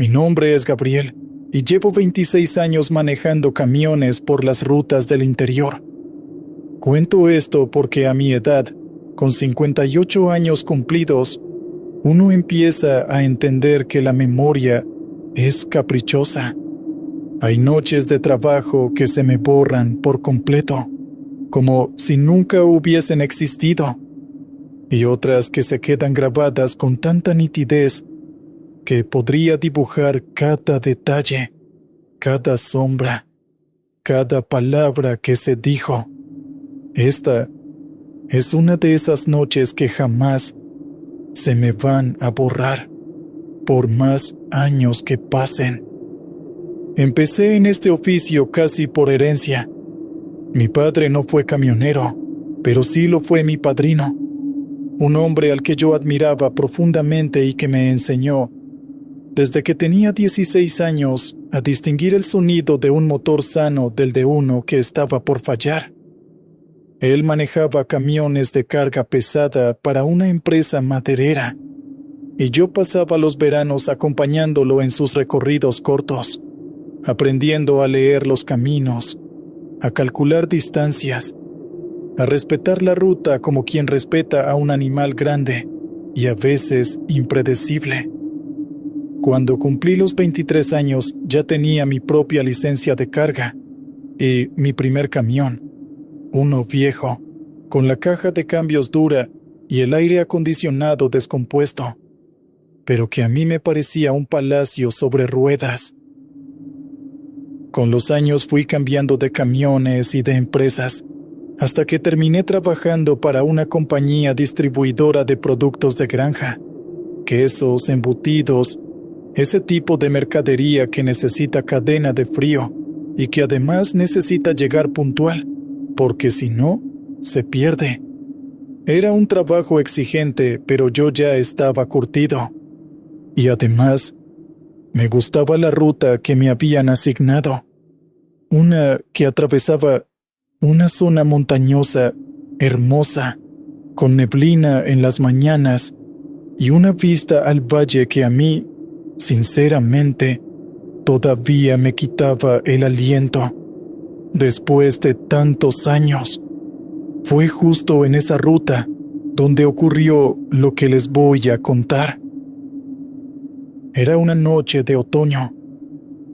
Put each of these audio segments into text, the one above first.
Mi nombre es Gabriel y llevo 26 años manejando camiones por las rutas del interior. Cuento esto porque a mi edad, con 58 años cumplidos, uno empieza a entender que la memoria es caprichosa. Hay noches de trabajo que se me borran por completo, como si nunca hubiesen existido, y otras que se quedan grabadas con tanta nitidez que podría dibujar cada detalle, cada sombra, cada palabra que se dijo. Esta es una de esas noches que jamás se me van a borrar, por más años que pasen. Empecé en este oficio casi por herencia. Mi padre no fue camionero, pero sí lo fue mi padrino, un hombre al que yo admiraba profundamente y que me enseñó, desde que tenía 16 años, a distinguir el sonido de un motor sano del de uno que estaba por fallar. Él manejaba camiones de carga pesada para una empresa maderera, y yo pasaba los veranos acompañándolo en sus recorridos cortos, aprendiendo a leer los caminos, a calcular distancias, a respetar la ruta como quien respeta a un animal grande y a veces impredecible. Cuando cumplí los 23 años ya tenía mi propia licencia de carga y mi primer camión, uno viejo, con la caja de cambios dura y el aire acondicionado descompuesto, pero que a mí me parecía un palacio sobre ruedas. Con los años fui cambiando de camiones y de empresas, hasta que terminé trabajando para una compañía distribuidora de productos de granja, quesos, embutidos, ese tipo de mercadería que necesita cadena de frío y que además necesita llegar puntual, porque si no, se pierde. Era un trabajo exigente, pero yo ya estaba curtido. Y además, me gustaba la ruta que me habían asignado, una que atravesaba una zona montañosa, hermosa, con neblina en las mañanas y una vista al valle que a mí, sinceramente, todavía me quitaba el aliento. Después de tantos años, fue justo en esa ruta donde ocurrió lo que les voy a contar. Era una noche de otoño,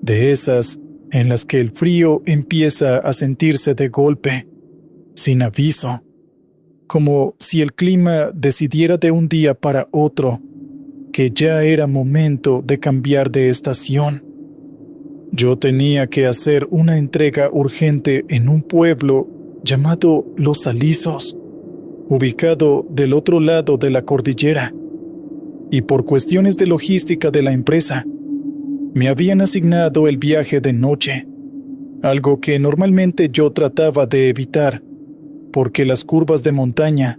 de esas en las que el frío empieza a sentirse de golpe, sin aviso, como si el clima decidiera de un día para otro que ya era momento de cambiar de estación. Yo tenía que hacer una entrega urgente en un pueblo llamado Los Alisos, ubicado del otro lado de la cordillera, y por cuestiones de logística de la empresa, me habían asignado el viaje de noche, algo que normalmente yo trataba de evitar, porque las curvas de montaña,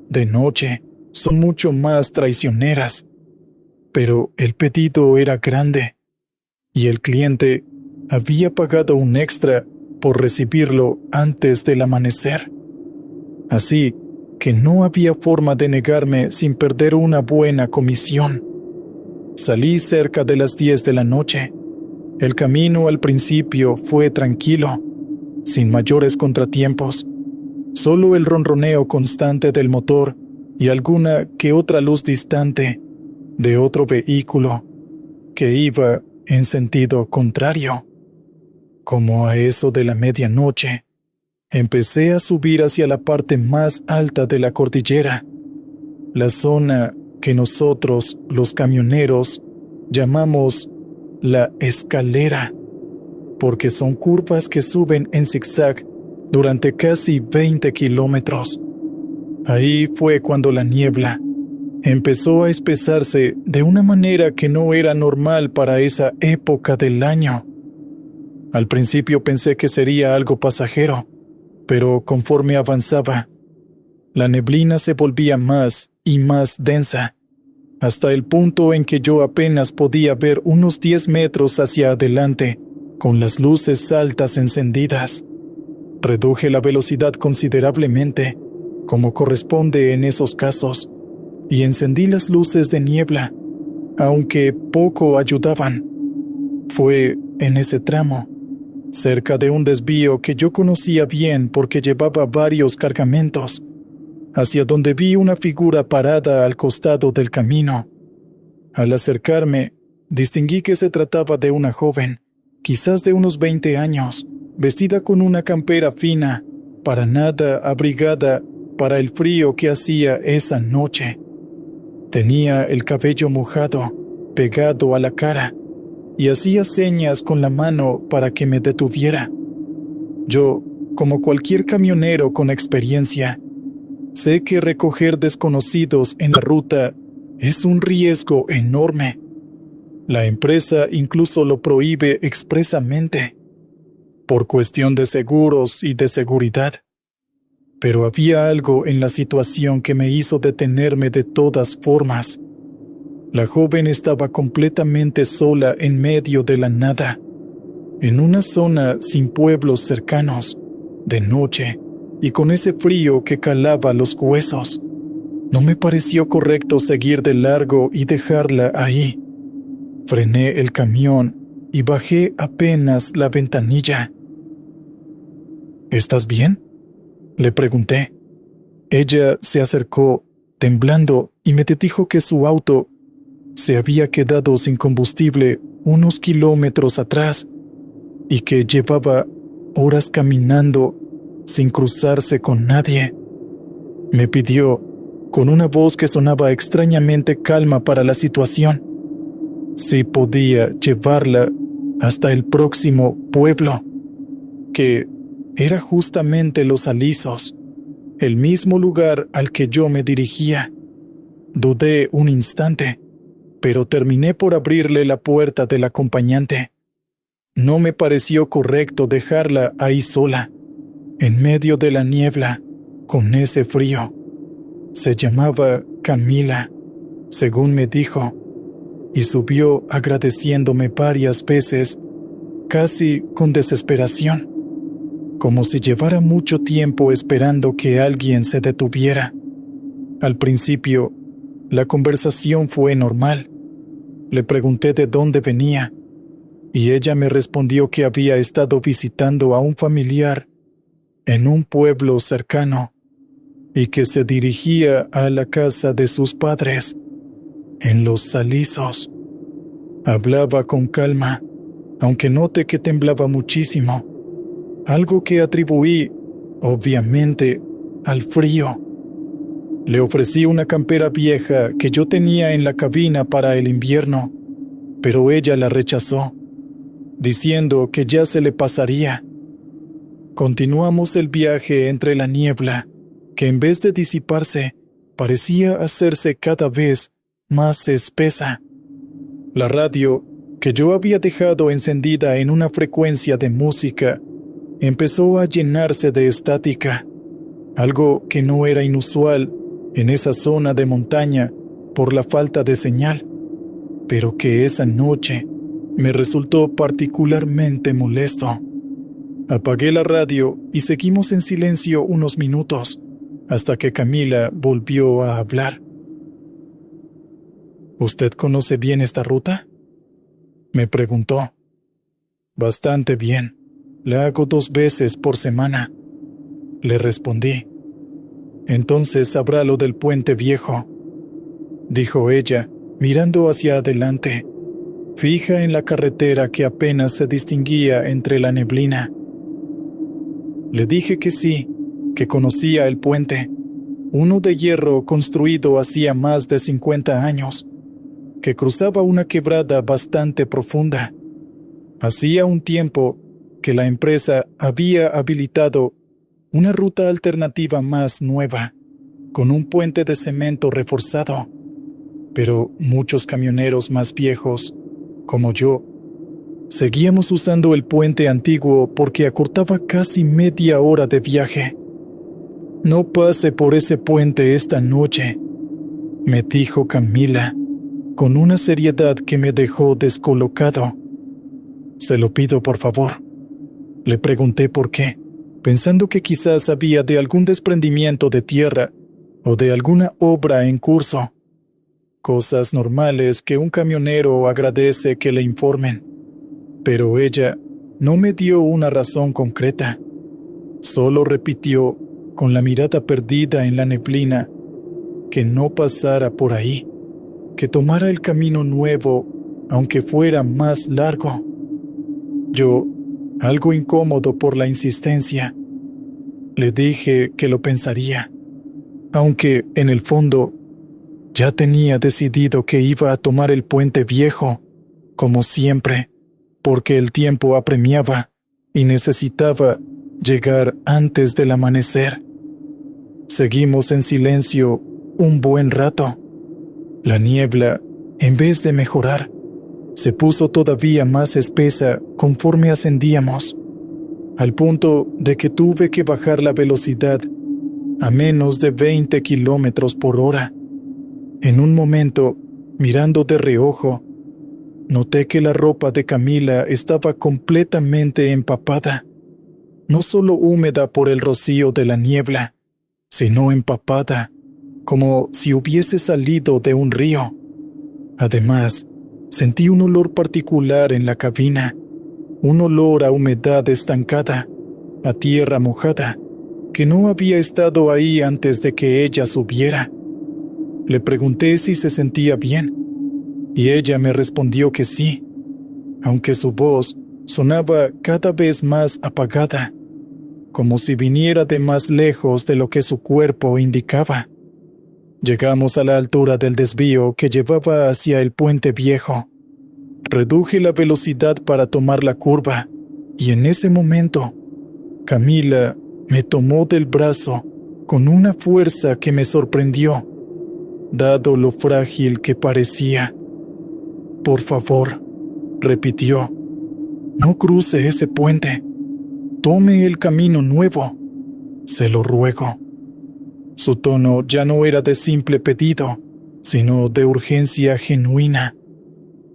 de noche, son mucho más traicioneras. Pero el pedido era grande, y el cliente había pagado un extra por recibirlo antes del amanecer. Así que no había forma de negarme sin perder una buena comisión. Salí cerca de las 10 de la noche. El camino al principio fue tranquilo, sin mayores contratiempos, solo el ronroneo constante del motor y alguna que otra luz distante de otro vehículo que iba en sentido contrario. Como a eso de la medianoche, empecé a subir hacia la parte más alta de la cordillera, la zona que nosotros, los camioneros, llamamos la escalera, porque son curvas que suben en zigzag durante casi 20 kilómetros. Ahí fue cuando la niebla empezó a espesarse de una manera que no era normal para esa época del año. Al principio pensé que sería algo pasajero, pero conforme avanzaba, la neblina se volvía más y más densa, hasta el punto en que yo apenas podía ver unos 10 metros hacia adelante, con las luces altas encendidas. Reduje la velocidad considerablemente, como corresponde en esos casos, y encendí las luces de niebla, aunque poco ayudaban. Fue en ese tramo, cerca de un desvío que yo conocía bien porque llevaba varios cargamentos, hacia donde vi una figura parada al costado del camino. Al acercarme, distinguí que se trataba de una joven, quizás de unos 20 años, vestida con una campera fina, para nada abrigada para el frío que hacía esa noche. Tenía el cabello mojado, pegado a la cara, y hacía señas con la mano para que me detuviera. Yo, como cualquier camionero con experiencia, sé que recoger desconocidos en la ruta es un riesgo enorme. La empresa incluso lo prohíbe expresamente, por cuestión de seguros y de seguridad. Pero había algo en la situación que me hizo detenerme de todas formas. La joven estaba completamente sola en medio de la nada, en una zona sin pueblos cercanos, de noche, y con ese frío que calaba los huesos. No me pareció correcto seguir de largo y dejarla ahí. Frené el camión y bajé apenas la ventanilla. ¿Estás bien?, le pregunté. Ella se acercó, temblando, y me dijo que su auto se había quedado sin combustible unos kilómetros atrás y que llevaba horas caminando sin cruzarse con nadie. Me pidió, con una voz que sonaba extrañamente calma para la situación, si podía llevarla hasta el próximo pueblo, que era justamente Los Alisos, el mismo lugar al que yo me dirigía. Dudé un instante, pero terminé por abrirle la puerta del acompañante. No me pareció correcto dejarla ahí sola, en medio de la niebla, con ese frío. Se llamaba Camila, según me dijo, y subió agradeciéndome varias veces, casi con desesperación, como si llevara mucho tiempo esperando que alguien se detuviera. Al principio, la conversación fue normal. Le pregunté de dónde venía, y ella me respondió que había estado visitando a un familiar en un pueblo cercano, y que se dirigía a la casa de sus padres, en Los Alisos. Hablaba con calma, aunque noté que temblaba muchísimo, algo que atribuí, obviamente, al frío. Le ofrecí una campera vieja que yo tenía en la cabina para el invierno, pero ella la rechazó, diciendo que ya se le pasaría. Continuamos el viaje entre la niebla, que en vez de disiparse, parecía hacerse cada vez más espesa. La radio, que yo había dejado encendida en una frecuencia de música, empezó a llenarse de estática, algo que no era inusual en esa zona de montaña por la falta de señal, pero que esa noche me resultó particularmente molesto. Apagué la radio y seguimos en silencio unos minutos, hasta que Camila volvió a hablar. ¿Usted conoce bien esta ruta?, me preguntó. Bastante bien. La hago 2 veces por semana, le respondí. Entonces sabrá lo del puente viejo, dijo ella, mirando hacia adelante, fija en la carretera que apenas se distinguía entre la neblina. Le dije que sí, que conocía el puente, uno de hierro construido hacía más de 50 años, que cruzaba una quebrada bastante profunda. Hacía un tiempo que la empresa había habilitado una ruta alternativa más nueva, con un puente de cemento reforzado, pero muchos camioneros más viejos, como yo, seguíamos usando el puente antiguo porque acortaba casi media hora de viaje. No pase por ese puente esta noche, me dijo Camila, con una seriedad que me dejó descolocado. Se lo pido, por favor. Le pregunté por qué, pensando que quizás sabía de algún desprendimiento de tierra o de alguna obra en curso. cosas normales que un camionero agradece que le informen. Pero ella no me dio una razón concreta. Solo repitió, con la mirada perdida en la neblina, que no pasara por ahí, que tomara el camino nuevo, aunque fuera más largo. Yo, algo incómodo por la insistencia, le dije que lo pensaría, aunque en el fondo ya tenía decidido que iba a tomar el puente viejo, como siempre, porque el tiempo apremiaba y necesitaba llegar antes del amanecer. Seguimos en silencio un buen rato. La niebla, en vez de mejorar, se puso todavía más espesa conforme ascendíamos, al punto de que tuve que bajar la velocidad a menos de 20 kilómetros por hora. En un momento, mirando de reojo, noté que la ropa de Camila estaba completamente empapada, no solo húmeda por el rocío de la niebla, sino empapada, como si hubiese salido de un río. Además, sentí un olor particular en la cabina, un olor a humedad estancada, a tierra mojada, que no había estado ahí antes de que ella subiera. Le pregunté si se sentía bien, y ella me respondió que sí, aunque su voz sonaba cada vez más apagada, como si viniera de más lejos de lo que su cuerpo indicaba. Llegamos a la altura del desvío que llevaba hacia el puente viejo. Reduje la velocidad para tomar la curva, y en ese momento, Camila me tomó del brazo con una fuerza que me sorprendió, dado lo frágil que parecía. «Por favor», repitió, «no cruce ese puente. Tome el camino nuevo. Se lo ruego». Su tono ya no era de simple pedido, sino de urgencia genuina,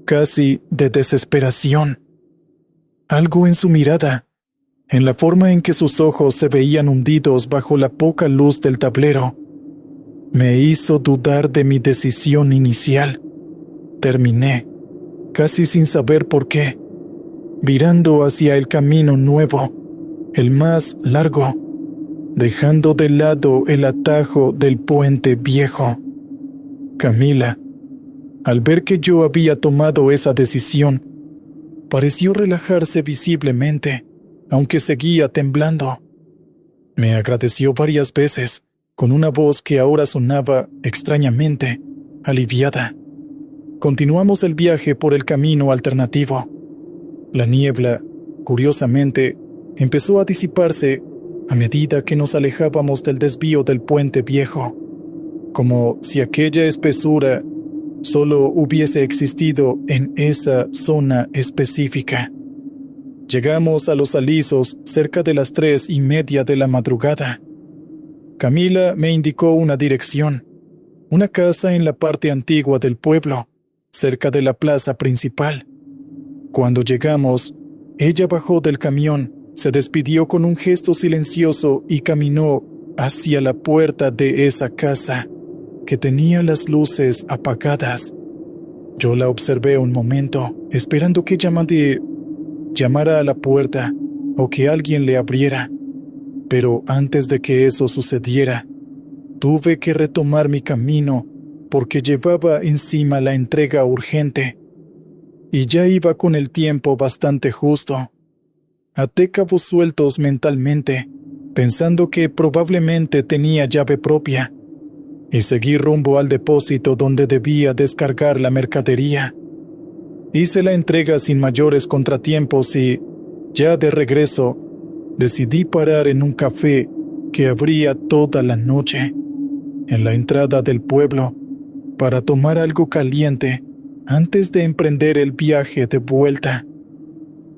casi de desesperación. Algo en su mirada, en la forma en que sus ojos se veían hundidos bajo la poca luz del tablero, me hizo dudar de mi decisión inicial. Terminé, casi sin saber por qué, virando hacia el camino nuevo, el más largo, dejando de lado el atajo del puente viejo. Camila, al ver que yo había tomado esa decisión, pareció relajarse visiblemente, aunque seguía temblando. Me agradeció varias veces, con una voz que ahora sonaba extrañamente aliviada. Continuamos el viaje por el camino alternativo. La niebla, curiosamente, empezó a disiparse a medida que nos alejábamos del desvío del puente viejo, como si aquella espesura solo hubiese existido en esa zona específica. Llegamos a Los Alisos cerca de las 3:30 de la madrugada. Camila me indicó una dirección, una casa en la parte antigua del pueblo, cerca de la plaza principal. Cuando llegamos, ella bajó del camión, se despidió con un gesto silencioso y caminó hacia la puerta de esa casa, que tenía las luces apagadas. Yo la observé un momento, esperando que llamara a la puerta o que alguien le abriera. Pero antes de que eso sucediera, tuve que retomar mi camino porque llevaba encima la entrega urgente. Y ya iba con el tiempo bastante justo. Até cabos sueltos mentalmente, pensando que probablemente tenía llave propia, y seguí rumbo al depósito donde debía descargar la mercadería. Hice la entrega sin mayores contratiempos y, ya de regreso, decidí parar en un café que abría toda la noche, en la entrada del pueblo, para tomar algo caliente antes de emprender el viaje de vuelta.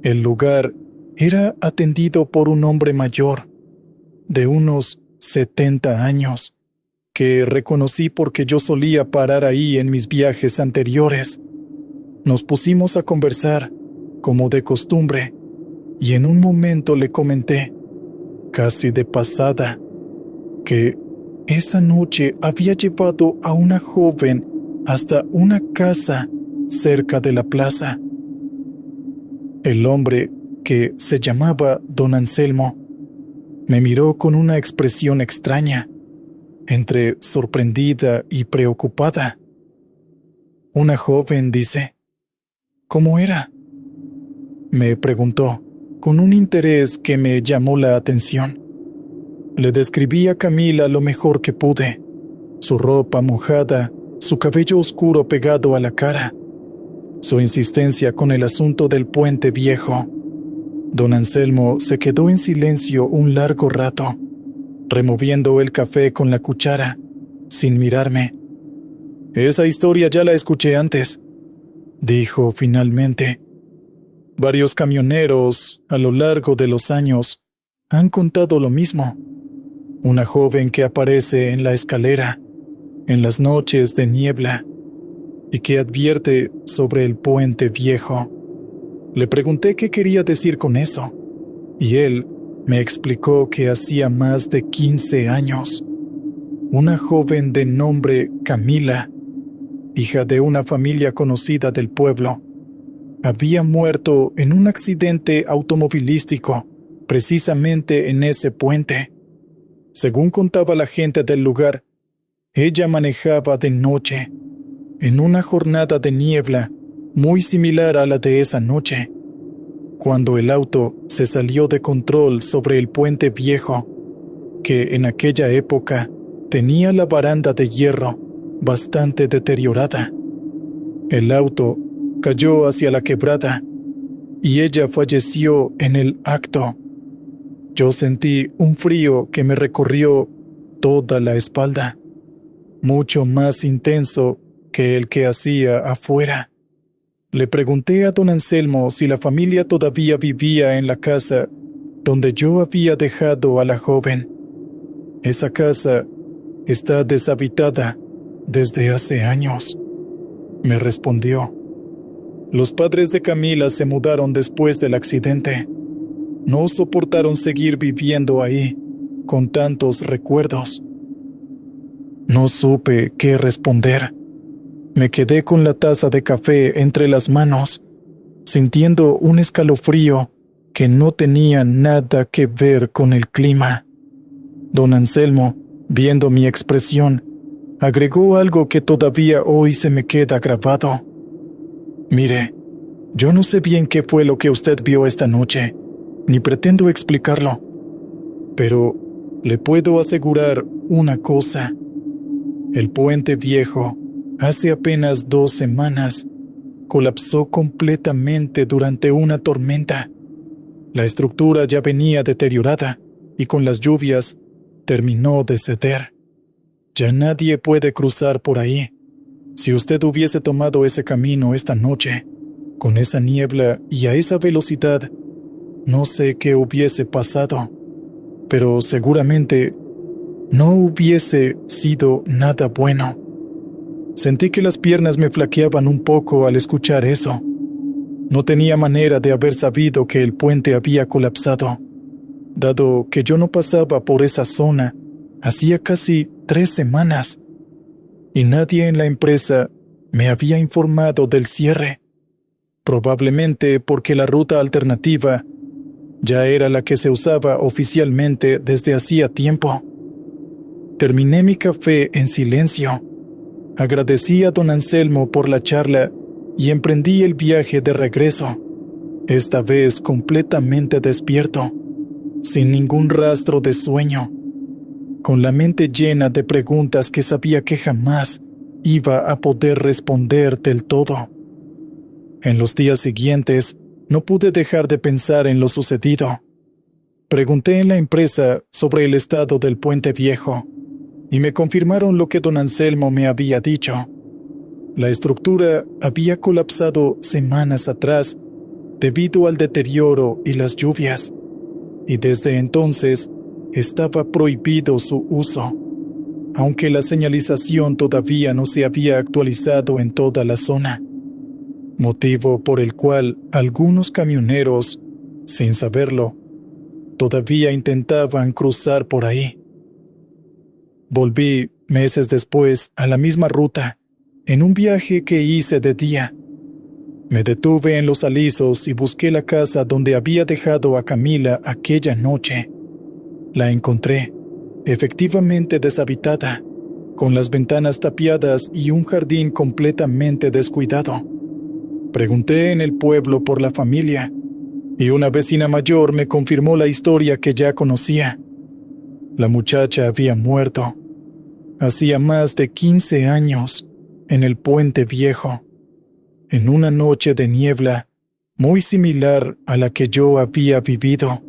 El lugar era atendido por un hombre mayor, de unos 70 años, que reconocí porque yo solía parar ahí en mis viajes anteriores. Nos pusimos a conversar, como de costumbre, y en un momento le comenté, casi de pasada, que esa noche había llevado a una joven hasta una casa cerca de la plaza. El hombre, que se llamaba don Anselmo, me miró con una expresión extraña, entre sorprendida y preocupada. Una joven, dice. ¿Cómo era? Me preguntó, con un interés que me llamó la atención. Le describí a Camila lo mejor que pude: su ropa mojada, su cabello oscuro pegado a la cara, su insistencia con el asunto del puente viejo. Don Anselmo se quedó en silencio un largo rato, removiendo el café con la cuchara, sin mirarme. «Esa historia ya la escuché antes», dijo finalmente. «Varios camioneros, a lo largo de los años, han contado lo mismo. Una joven que aparece en la escalera, en las noches de niebla, y que advierte sobre el puente viejo». Le pregunté qué quería decir con eso, y él me explicó que hacía más de 15 años, una joven de nombre Camila, hija de una familia conocida del pueblo, había muerto en un accidente automovilístico, precisamente en ese puente. Según contaba la gente del lugar, ella manejaba de noche, en una jornada de niebla muy similar a la de esa noche, cuando el auto se salió de control sobre el puente viejo, que en aquella época tenía la baranda de hierro bastante deteriorada. El auto cayó hacia la quebrada y ella falleció en el acto. Yo sentí un frío que me recorrió toda la espalda, mucho más intenso que el que hacía afuera. Le pregunté a don Anselmo si la familia todavía vivía en la casa donde yo había dejado a la joven. «Esa casa está deshabitada desde hace años», me respondió. «Los padres de Camila se mudaron después del accidente. No soportaron seguir viviendo ahí, con tantos recuerdos». No supe qué responder. Me quedé con la taza de café entre las manos, sintiendo un escalofrío que no tenía nada que ver con el clima. Don Anselmo, viendo mi expresión, agregó algo que todavía hoy se me queda grabado. «Mire, yo no sé bien qué fue lo que usted vio esta noche, ni pretendo explicarlo, pero le puedo asegurar una cosa. El puente viejo, hace apenas 2 semanas, colapsó completamente durante una tormenta. La estructura ya venía deteriorada y con las lluvias terminó de ceder. Ya nadie puede cruzar por ahí. Si usted hubiese tomado ese camino esta noche, con esa niebla y a esa velocidad, no sé qué hubiese pasado, pero seguramente no hubiese sido nada bueno». Sentí que las piernas me flaqueaban un poco al escuchar eso. No tenía manera de haber sabido que el puente había colapsado, dado que yo no pasaba por esa zona hacía casi 3 semanas, y nadie en la empresa me había informado del cierre, probablemente porque la ruta alternativa ya era la que se usaba oficialmente desde hacía tiempo. Terminé mi café en silencio. Agradecí a don Anselmo por la charla y emprendí el viaje de regreso, esta vez completamente despierto, sin ningún rastro de sueño, con la mente llena de preguntas que sabía que jamás iba a poder responder del todo. En los días siguientes no pude dejar de pensar en lo sucedido. Pregunté en la empresa sobre el estado del puente viejo, y me confirmaron lo que don Anselmo me había dicho. La estructura había colapsado semanas atrás debido al deterioro y las lluvias, y desde entonces estaba prohibido su uso, aunque la señalización todavía no se había actualizado en toda la zona, motivo por el cual algunos camioneros, sin saberlo, todavía intentaban cruzar por ahí. Volví meses después a la misma ruta en un viaje que hice de día. Me detuve en Los Alisos y busqué la casa donde había dejado a Camila aquella noche. La encontré, efectivamente deshabitada, con las ventanas tapiadas y un jardín completamente descuidado. Pregunté en el pueblo por la familia, y una vecina mayor me confirmó la historia que ya conocía. La muchacha había muerto, hacía más de 15 años, en el Puente Viejo, en una noche de niebla muy similar a la que yo había vivido.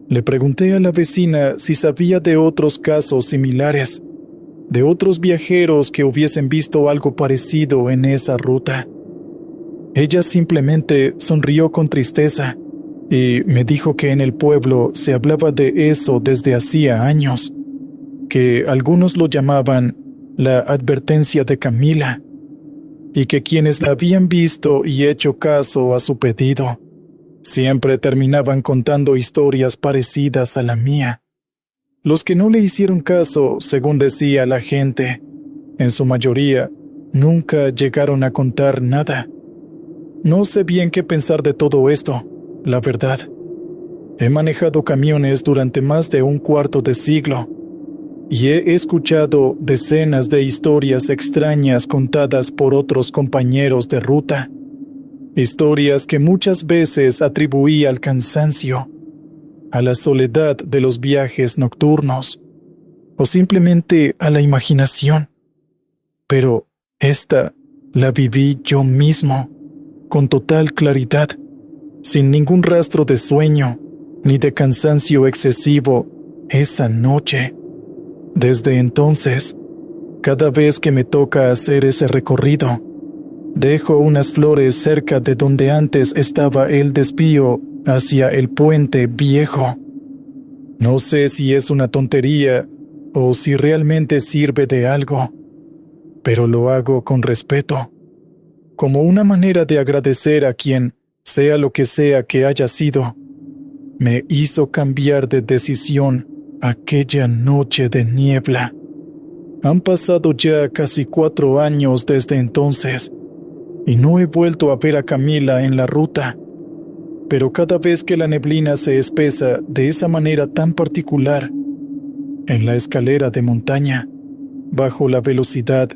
Le pregunté a la vecina si sabía de otros casos similares, de otros viajeros que hubiesen visto algo parecido en esa ruta. Ella simplemente sonrió con tristeza y me dijo que en el pueblo se hablaba de eso desde hacía años, que algunos lo llamaban la advertencia de Camila, y que quienes la habían visto y hecho caso a su pedido siempre terminaban contando historias parecidas a la mía. Los que no le hicieron caso, según decía la gente, en su mayoría, nunca llegaron a contar nada. No sé bien qué pensar de todo esto, la verdad. He manejado camiones durante más de un cuarto de siglo y he escuchado decenas de historias extrañas contadas por otros compañeros de ruta. Historias que muchas veces atribuí al cansancio, a la soledad de los viajes nocturnos, o simplemente a la imaginación. Pero esta la viví yo mismo, con total claridad, sin ningún rastro de sueño ni de cansancio excesivo esa noche. Desde entonces, cada vez que me toca hacer ese recorrido, dejo unas flores cerca de donde antes estaba el desvío hacia el Puente Viejo. No sé si es una tontería o si realmente sirve de algo, pero lo hago con respeto, como una manera de agradecer a quien, sea lo que sea que haya sido, me hizo cambiar de decisión aquella noche de niebla. Han pasado ya casi 4 años desde entonces, y no he vuelto a ver a Camila en la ruta, pero cada vez que la neblina se espesa de esa manera tan particular, en la escalera de montaña, bajo la velocidad,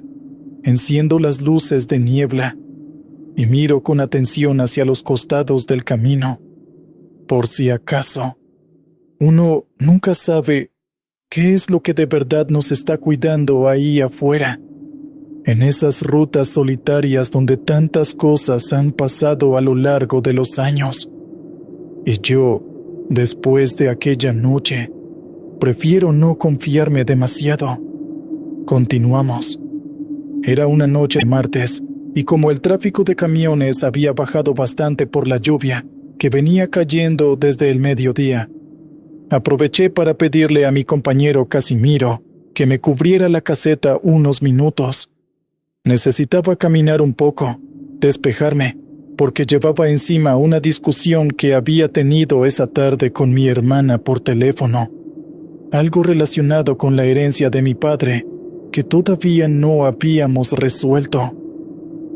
enciendo las luces de niebla y miro con atención hacia los costados del camino, por si acaso. Uno nunca sabe qué es lo que de verdad nos está cuidando ahí afuera, en esas rutas solitarias donde tantas cosas han pasado a lo largo de los años. Y yo, después de aquella noche, prefiero no confiarme demasiado. Continuamos. Era una noche de martes, y como el tráfico de camiones había bajado bastante por la lluvia que venía cayendo desde el mediodía, aproveché para pedirle a mi compañero Casimiro que me cubriera la caseta unos minutos. Necesitaba caminar un poco, despejarme, porque llevaba encima una discusión que había tenido esa tarde con mi hermana por teléfono, algo relacionado con la herencia de mi padre que todavía no habíamos resuelto.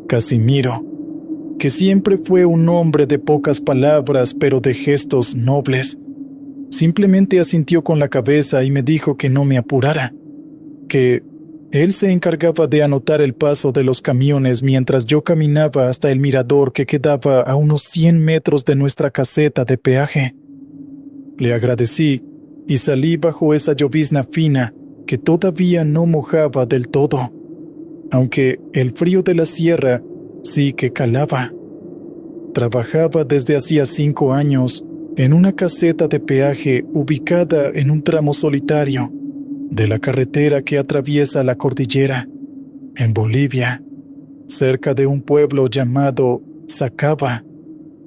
Casimiro, que siempre fue un hombre de pocas palabras pero de gestos nobles, simplemente asintió con la cabeza y me dijo que no me apurara, que él se encargaba de anotar el paso de los camiones mientras yo caminaba hasta el mirador que quedaba a unos 100 metros de nuestra caseta de peaje. Le agradecí y salí bajo esa llovizna fina que todavía no mojaba del todo, aunque el frío de la sierra sí que calaba. Trabajaba desde hacía 5 años en una caseta de peaje ubicada en un tramo solitario de la carretera que atraviesa la cordillera, en Bolivia, cerca de un pueblo llamado Sacaba,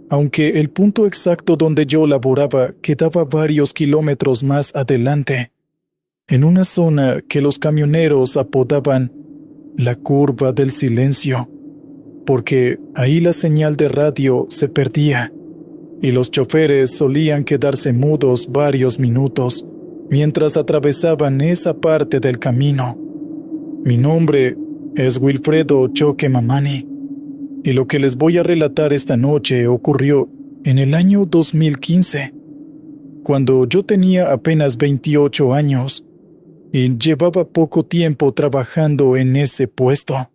aunque el punto exacto donde yo laboraba quedaba varios kilómetros más adelante, en una zona que los camioneros apodaban la curva del silencio, porque ahí la señal de radio se perdía y los choferes solían quedarse mudos varios minutos mientras atravesaban esa parte del camino. Mi nombre Es Wilfredo Choque Mamani, y lo que les voy a relatar esta noche ocurrió en el año 2015, cuando yo tenía apenas 28 años y llevaba poco tiempo trabajando en ese puesto.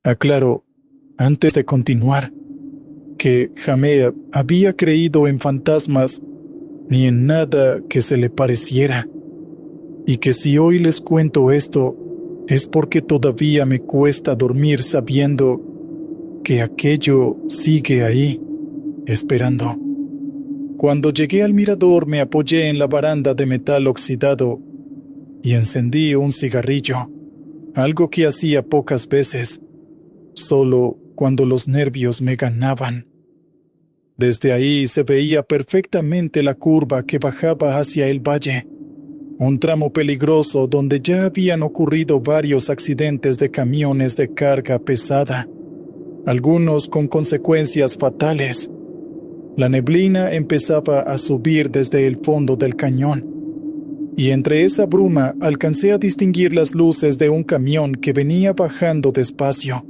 Aclaro, antes de continuar, que jamás había creído en fantasmas ni en nada que se le pareciera, y que si hoy les cuento esto es porque todavía me cuesta dormir sabiendo que aquello sigue ahí, esperando. Cuando llegué al mirador me apoyé en la baranda de metal oxidado y encendí un cigarrillo, algo que hacía pocas veces, solo cuando los nervios me ganaban. Desde ahí se veía perfectamente la curva que bajaba hacia el valle, un tramo peligroso donde ya habían ocurrido varios accidentes de camiones de carga pesada, algunos con consecuencias fatales. La neblina empezaba a subir desde el fondo del cañón, y entre esa bruma alcancé a distinguir las luces de un camión que venía bajando despacio,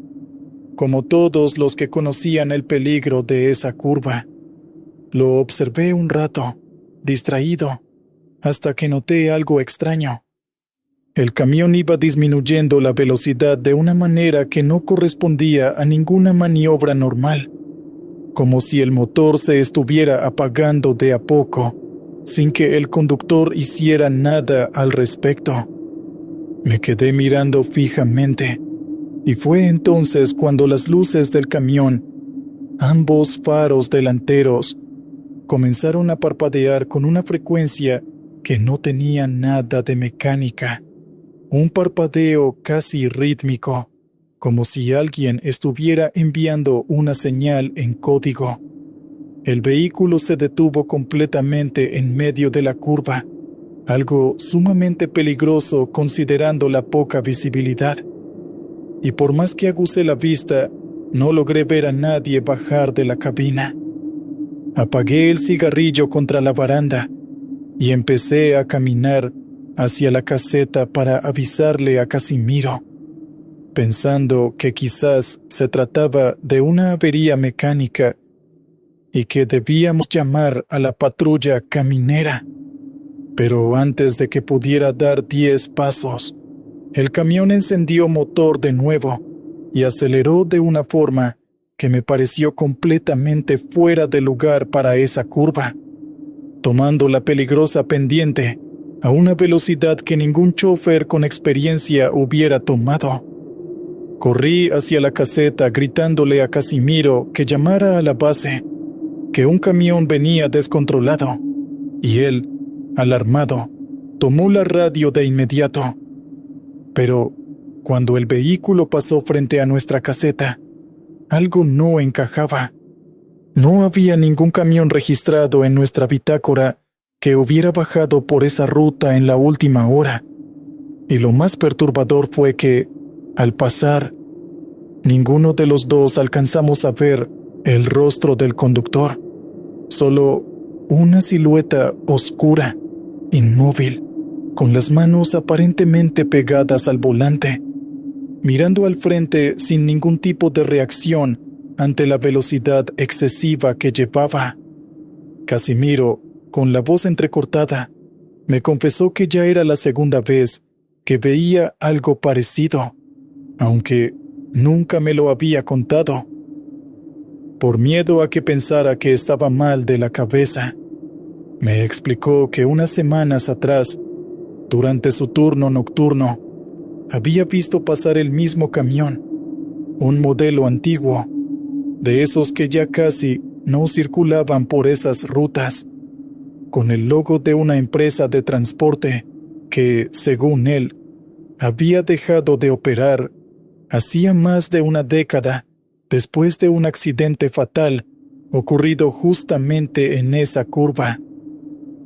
como todos los que conocían el peligro de esa curva. Lo observé un rato, distraído, hasta que noté algo extraño. El camión iba disminuyendo la velocidad de una manera que no correspondía a ninguna maniobra normal, como si el motor se estuviera apagando de a poco, sin que el conductor hiciera nada al respecto. Me quedé mirando fijamente, y fue entonces cuando las luces del camión, ambos faros delanteros, comenzaron a parpadear con una frecuencia que no tenía nada de mecánica, un parpadeo casi rítmico, como si alguien estuviera enviando una señal en código. El vehículo se detuvo completamente en medio de la curva, algo sumamente peligroso considerando la poca visibilidad. Y por más que agucé la vista, no logré ver a nadie bajar de la cabina. Apagué el cigarrillo contra la baranda y empecé a caminar hacia la caseta para avisarle a Casimiro, pensando que quizás se trataba de una avería mecánica y que debíamos llamar a la patrulla caminera. Pero antes de que pudiera dar 10 pasos, el camión encendió motor de nuevo y aceleró de una forma que me pareció completamente fuera de lugar para esa curva, tomando la peligrosa pendiente a una velocidad que ningún chofer con experiencia hubiera tomado. Corrí hacia la caseta gritándole a Casimiro que llamara a la base, que un camión venía descontrolado, y él, alarmado, tomó la radio de inmediato. Pero cuando el vehículo pasó frente a nuestra caseta, algo no encajaba. No había ningún camión registrado en nuestra bitácora que hubiera bajado por esa ruta en la última hora. Y lo más perturbador fue que, al pasar, ninguno de los dos alcanzamos a ver el rostro del conductor, solo una silueta oscura, inmóvil, con las manos aparentemente pegadas al volante, mirando al frente sin ningún tipo de reacción ante la velocidad excesiva que llevaba. Casimiro, con la voz entrecortada, me confesó que ya era la segunda vez que veía algo parecido, aunque nunca me lo había contado. Por miedo a que pensara que estaba mal de la cabeza, me explicó que unas semanas atrás, durante su turno nocturno, había visto pasar el mismo camión, un modelo antiguo, de esos que ya casi no circulaban por esas rutas, con el logo de una empresa de transporte que, según él, había dejado de operar hacía más de una década después de un accidente fatal ocurrido justamente en esa curva.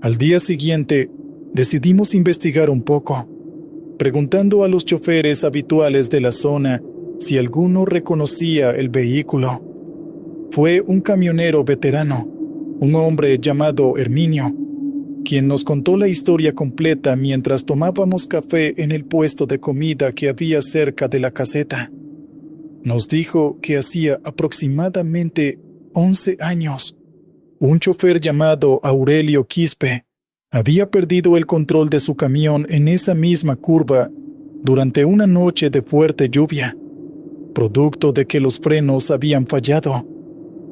Al día siguiente, decidimos investigar un poco, preguntando a los choferes habituales de la zona si alguno reconocía el vehículo. Fue un camionero veterano, un hombre llamado Herminio, quien nos contó la historia completa mientras tomábamos café en el puesto de comida que había cerca de la caseta. Nos dijo que hacía aproximadamente 11 años, un chofer llamado Aurelio Quispe había perdido el control de su camión en esa misma curva durante una noche de fuerte lluvia, producto de que los frenos habían fallado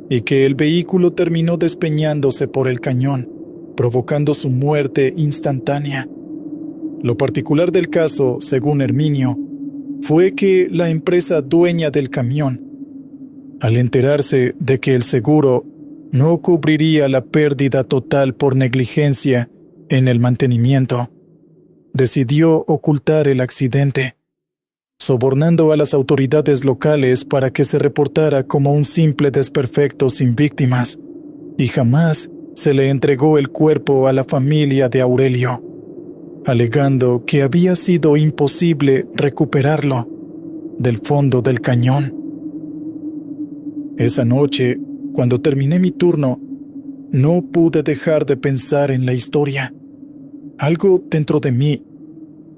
y que el vehículo terminó despeñándose por el cañón, provocando su muerte instantánea. Lo particular del caso, según Herminio, fue que la empresa dueña del camión, al enterarse de que el seguro no cubriría la pérdida total por negligencia en el mantenimiento, decidió ocultar el accidente, sobornando a las autoridades locales para que se reportara como un simple desperfecto sin víctimas, y jamás se le entregó el cuerpo a la familia de Aurelio, alegando que había sido imposible recuperarlo del fondo del cañón. Esa noche, cuando terminé mi turno, no pude dejar de pensar en la historia. Algo dentro de mí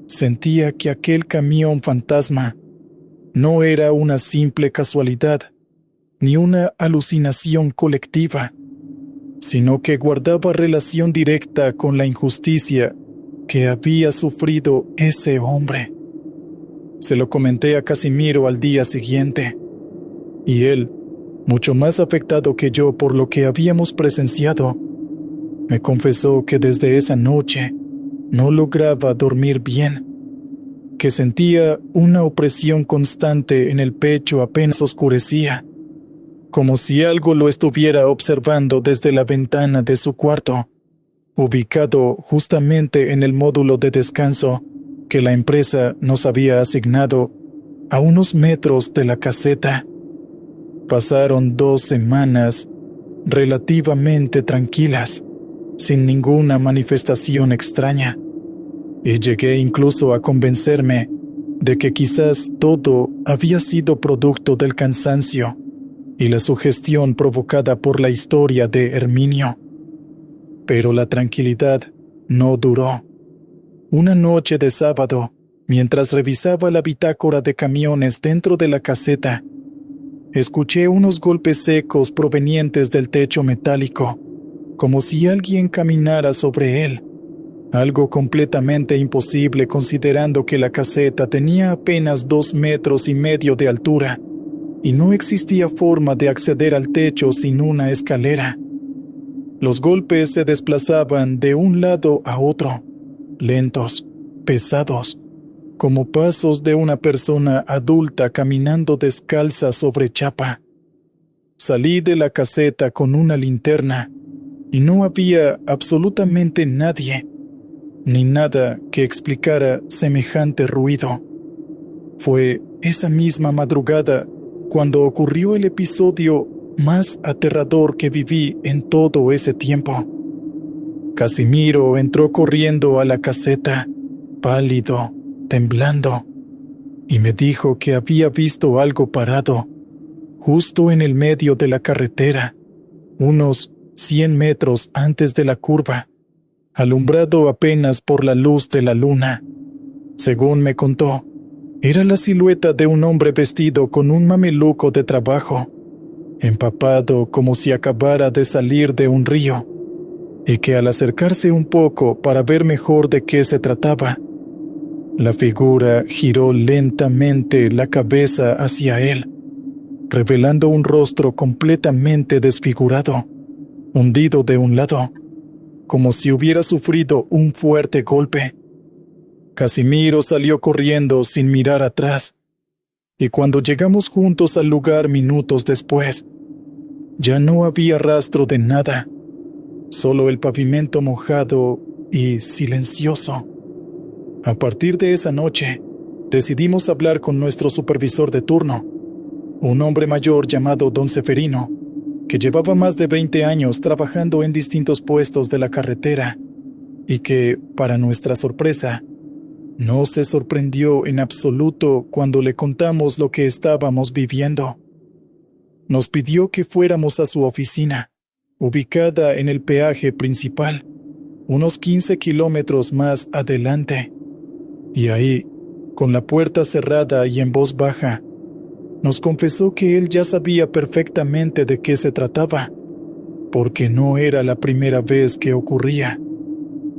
sentía que aquel camión fantasma no era una simple casualidad, ni una alucinación colectiva, sino que guardaba relación directa con la injusticia que había sufrido ese hombre. Se lo comenté a Casimiro al día siguiente, y él, mucho más afectado que yo por lo que habíamos presenciado, me confesó que desde esa noche no lograba dormir bien, que sentía una opresión constante en el pecho apenas oscurecía, como si algo lo estuviera observando desde la ventana de su cuarto, ubicado justamente en el módulo de descanso que la empresa nos había asignado a unos metros de la caseta. Pasaron 2 semanas relativamente tranquilas, sin ninguna manifestación extraña, y llegué incluso a convencerme de que quizás todo había sido producto del cansancio y la sugestión provocada por la historia de Herminio. Pero la tranquilidad no duró. Una noche de sábado, mientras revisaba la bitácora de camiones dentro de la caseta, escuché unos golpes secos provenientes del techo metálico, como si alguien caminara sobre él, algo completamente imposible considerando que la caseta tenía apenas 2,5 metros de altura y no existía forma de acceder al techo sin una escalera. Los golpes se desplazaban de un lado a otro, lentos, pesados, como pasos de una persona adulta caminando descalza sobre chapa. Salí de la caseta con una linterna y no había absolutamente nadie, ni nada que explicara semejante ruido. Fue esa misma madrugada cuando ocurrió el episodio más aterrador que viví en todo ese tiempo. Casimiro entró corriendo a la caseta, pálido, temblando, y me dijo que había visto algo parado, justo en el medio de la carretera, unos 100 metros antes de la curva, alumbrado apenas por la luz de la luna. Según me contó, era la silueta de un hombre vestido con un mameluco de trabajo, empapado como si acabara de salir de un río, y que al acercarse un poco para ver mejor de qué se trataba, la figura giró lentamente la cabeza hacia él, revelando un rostro completamente desfigurado, hundido de un lado, como si hubiera sufrido un fuerte golpe. Casimiro salió corriendo sin mirar atrás, y cuando llegamos juntos al lugar minutos después, ya no había rastro de nada, solo el pavimento mojado y silencioso. A partir de esa noche, decidimos hablar con nuestro supervisor de turno, un hombre mayor llamado Don Seferino, que llevaba más de 20 años trabajando en distintos puestos de la carretera y que, para nuestra sorpresa, no se sorprendió en absoluto cuando le contamos lo que estábamos viviendo. Nos pidió que fuéramos a su oficina, ubicada en el peaje principal, unos 15 kilómetros más adelante. Y ahí, con la puerta cerrada y en voz baja, nos confesó que él ya sabía perfectamente de qué se trataba, porque no era la primera vez que ocurría,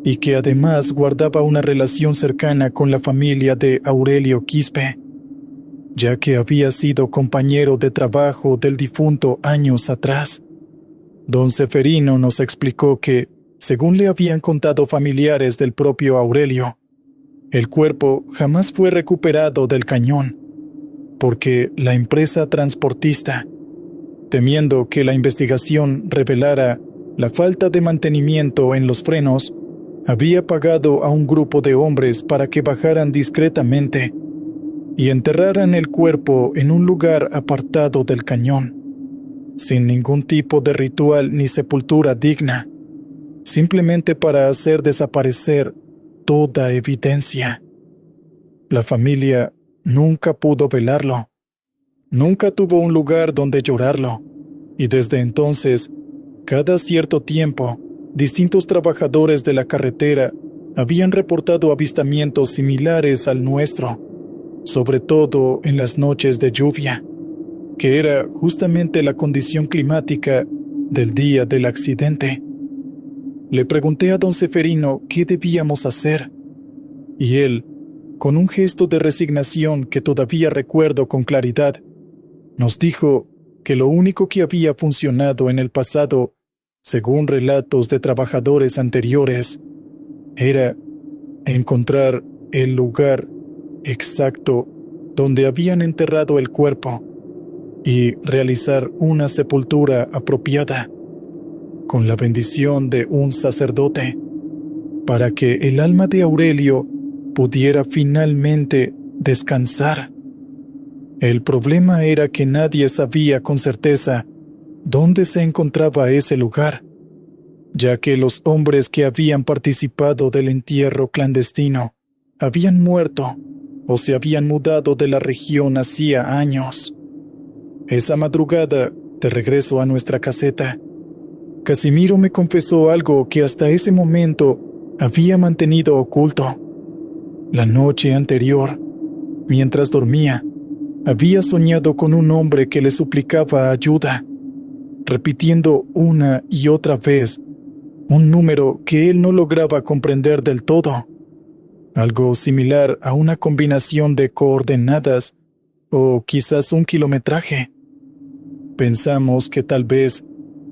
y que además guardaba una relación cercana con la familia de Aurelio Quispe, ya que había sido compañero de trabajo del difunto años atrás. Don Ceferino nos explicó que, según le habían contado familiares del propio Aurelio, el cuerpo jamás fue recuperado del cañón, porque la empresa transportista, temiendo que la investigación revelara la falta de mantenimiento en los frenos, había pagado a un grupo de hombres para que bajaran discretamente y enterraran el cuerpo en un lugar apartado del cañón, sin ningún tipo de ritual ni sepultura digna, simplemente para hacer desaparecer toda evidencia. La familia nunca pudo velarlo, nunca tuvo un lugar donde llorarlo, y desde entonces, cada cierto tiempo, distintos trabajadores de la carretera habían reportado avistamientos similares al nuestro, sobre todo en las noches de lluvia, que era justamente la condición climática del día del accidente. Le pregunté a don Ceferino qué debíamos hacer, y él, con un gesto de resignación que todavía recuerdo con claridad, nos dijo que lo único que había funcionado en el pasado, según relatos de trabajadores anteriores, era encontrar el lugar exacto donde habían enterrado el cuerpo y realizar una sepultura apropiada, con la bendición de un sacerdote, para que el alma de Aurelio pudiera finalmente descansar. El problema era que nadie sabía con certeza dónde se encontraba ese lugar, ya que los hombres que habían participado del entierro clandestino habían muerto o se habían mudado de la región hacía años. Esa madrugada, de regreso a nuestra caseta, Casimiro me confesó algo que hasta ese momento había mantenido oculto. La noche anterior, mientras dormía, había soñado con un hombre que le suplicaba ayuda, repitiendo una y otra vez un número que él no lograba comprender del todo, algo similar a una combinación de coordenadas o quizás un kilometraje. Pensamos que tal vez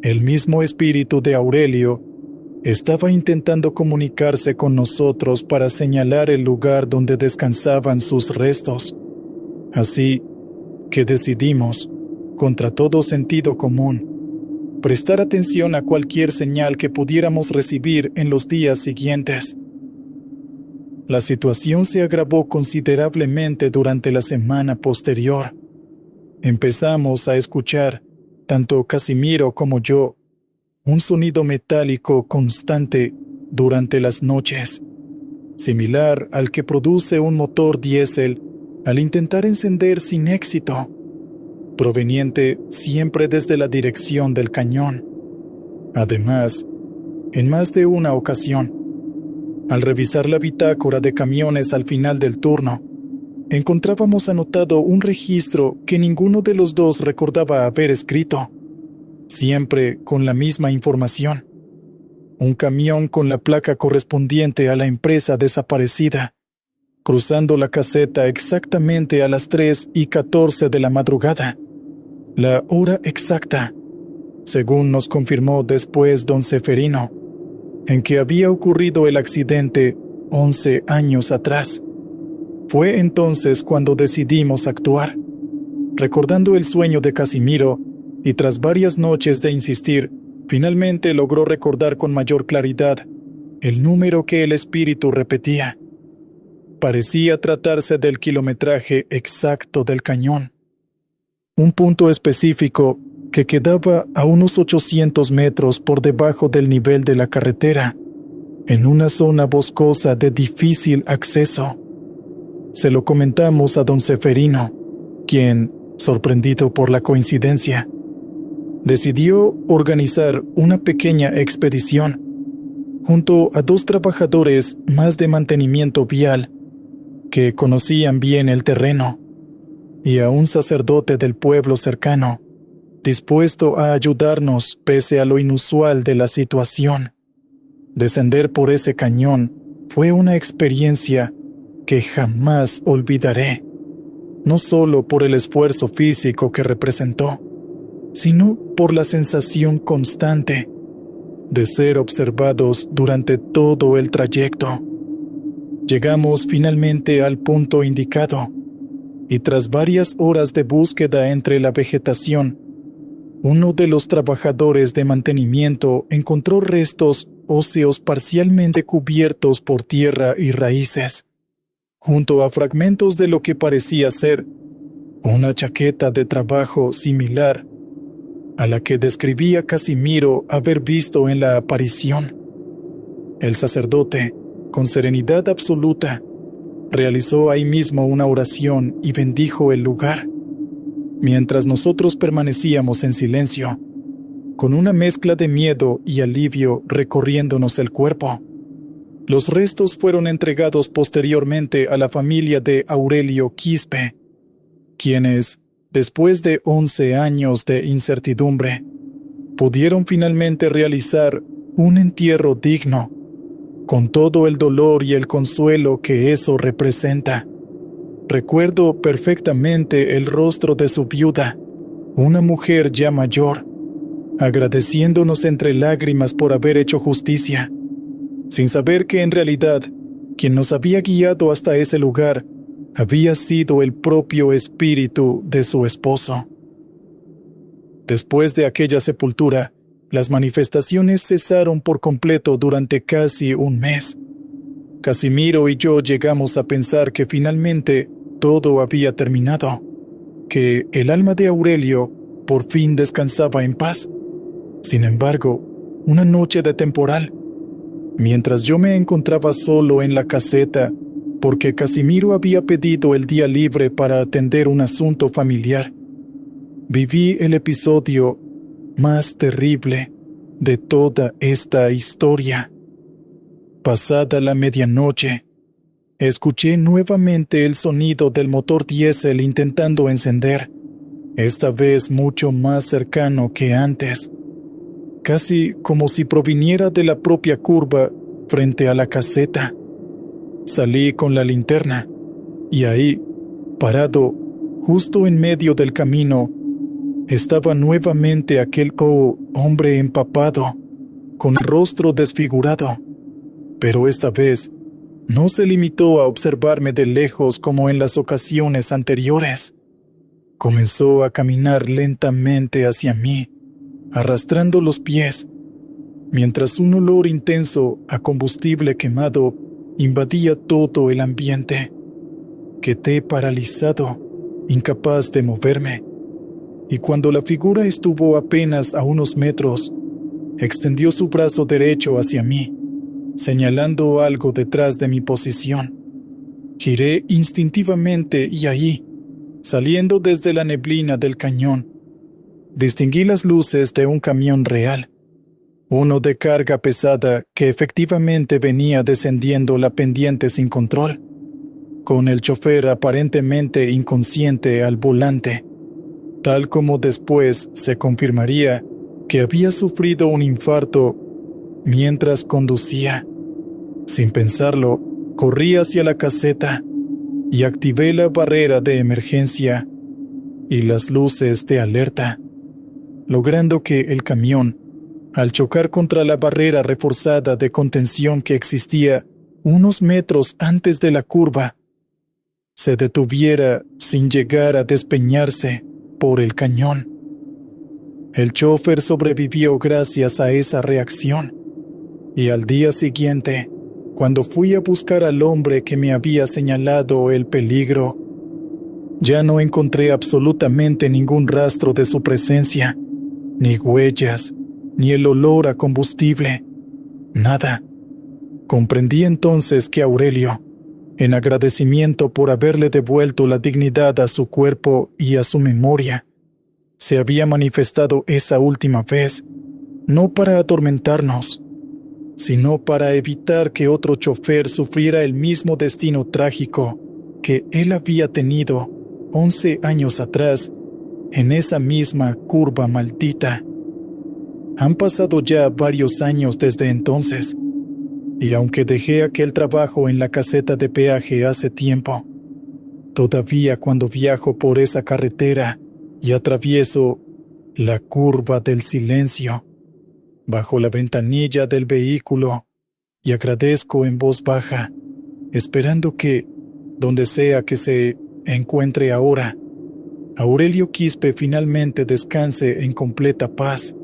el mismo espíritu de Aurelio estaba intentando comunicarse con nosotros para señalar el lugar donde descansaban sus restos. Así que decidimos, contra todo sentido común, prestar atención a cualquier señal que pudiéramos recibir en los días siguientes. La situación se agravó considerablemente durante la semana posterior. Empezamos a escuchar, tanto Casimiro como yo, un sonido metálico constante durante las noches, similar al que produce un motor diésel al intentar encender sin éxito, proveniente siempre desde la dirección del cañón. Además, en más de una ocasión, al revisar la bitácora de camiones al final del turno, encontrábamos anotado un registro que ninguno de los dos recordaba haber escrito, siempre con la misma información. Un camión con la placa correspondiente a la empresa desaparecida, cruzando la caseta exactamente a las 3:14 de la madrugada, la hora exacta, según nos confirmó después don Ceferino, en que había ocurrido el accidente 11 años atrás. Fue entonces cuando decidimos actuar. Recordando el sueño de Casimiro, y tras varias noches de insistir, finalmente logró recordar con mayor claridad el número que el espíritu repetía. Parecía tratarse del kilometraje exacto del cañón, un punto específico que quedaba a unos 800 metros por debajo del nivel de la carretera, en una zona boscosa de difícil acceso. Se lo comentamos a don Ceferino, quien, sorprendido por la coincidencia, decidió organizar una pequeña expedición, junto a 2 trabajadores más de mantenimiento vial que conocían bien el terreno, y a un sacerdote del pueblo cercano, dispuesto a ayudarnos pese a lo inusual de la situación. Descender por ese cañón fue una experiencia que jamás olvidaré, no solo por el esfuerzo físico que representó, sino por la sensación constante de ser observados durante todo el trayecto. Llegamos finalmente al punto indicado, y tras varias horas de búsqueda entre la vegetación, uno de los trabajadores de mantenimiento encontró restos óseos parcialmente cubiertos por tierra y raíces, junto a fragmentos de lo que parecía ser una chaqueta de trabajo similar a la que describía Casimiro haber visto en la aparición. El sacerdote, con serenidad absoluta, realizó ahí mismo una oración y bendijo el lugar, mientras nosotros permanecíamos en silencio, con una mezcla de miedo y alivio recorriéndonos el cuerpo. Los restos fueron entregados posteriormente a la familia de Aurelio Quispe, quienes, después de 11 años de incertidumbre, pudieron finalmente realizar un entierro digno, con todo el dolor y el consuelo que eso representa. Recuerdo perfectamente el rostro de su viuda, una mujer ya mayor, agradeciéndonos entre lágrimas por haber hecho justicia, sin saber que en realidad quien nos había guiado hasta ese lugar había sido el propio espíritu de su esposo. Después de aquella sepultura, las manifestaciones cesaron por completo durante casi un mes. Casimiro y yo llegamos a pensar que finalmente todo había terminado, que el alma de Aurelio por fin descansaba en paz. Sin embargo, una noche de temporal, mientras yo me encontraba solo en la caseta, porque Casimiro había pedido el día libre para atender un asunto familiar, viví el episodio más terrible de toda esta historia. Pasada la medianoche, escuché nuevamente el sonido del motor diésel intentando encender, esta vez mucho más cercano que antes, casi como si proviniera de la propia curva frente a la caseta. Salí con la linterna, y ahí, parado, justo en medio del camino, estaba nuevamente aquel hombre empapado, con el rostro desfigurado, pero esta vez no se limitó a observarme de lejos como en las ocasiones anteriores. Comenzó a caminar lentamente hacia mí, arrastrando los pies, mientras un olor intenso a combustible quemado invadía todo el ambiente. Quedé paralizado, incapaz de moverme, y cuando la figura estuvo apenas a unos metros, extendió su brazo derecho hacia mí, señalando algo detrás de mi posición. Giré instintivamente y ahí, saliendo desde la neblina del cañón, distinguí las luces de un camión real, uno de carga pesada que efectivamente venía descendiendo la pendiente sin control, con el chofer aparentemente inconsciente al volante, tal como después se confirmaría que había sufrido un infarto mientras conducía. Sin pensarlo, corrí hacia la caseta y activé la barrera de emergencia y las luces de alerta, logrando que el camión, al chocar contra la barrera reforzada de contención que existía unos metros antes de la curva, se detuviera sin llegar a despeñarse por el cañón. El chofer sobrevivió gracias a esa reacción, y al día siguiente, cuando fui a buscar al hombre que me había señalado el peligro, ya no encontré absolutamente ningún rastro de su presencia, ni huellas, ni el olor a combustible, nada. Comprendí entonces que Aurelio, en agradecimiento por haberle devuelto la dignidad a su cuerpo y a su memoria, se había manifestado esa última vez, no para atormentarnos, sino para evitar que otro chofer sufriera el mismo destino trágico que él había tenido 11 años atrás en esa misma curva maldita. Han pasado ya varios años desde entonces, y aunque dejé aquel trabajo en la caseta de peaje hace tiempo, todavía cuando viajo por esa carretera y atravieso la curva del silencio, bajo la ventanilla del vehículo, y agradezco en voz baja, esperando que, donde sea que se encuentre ahora, Aurelio Quispe finalmente descanse en completa paz,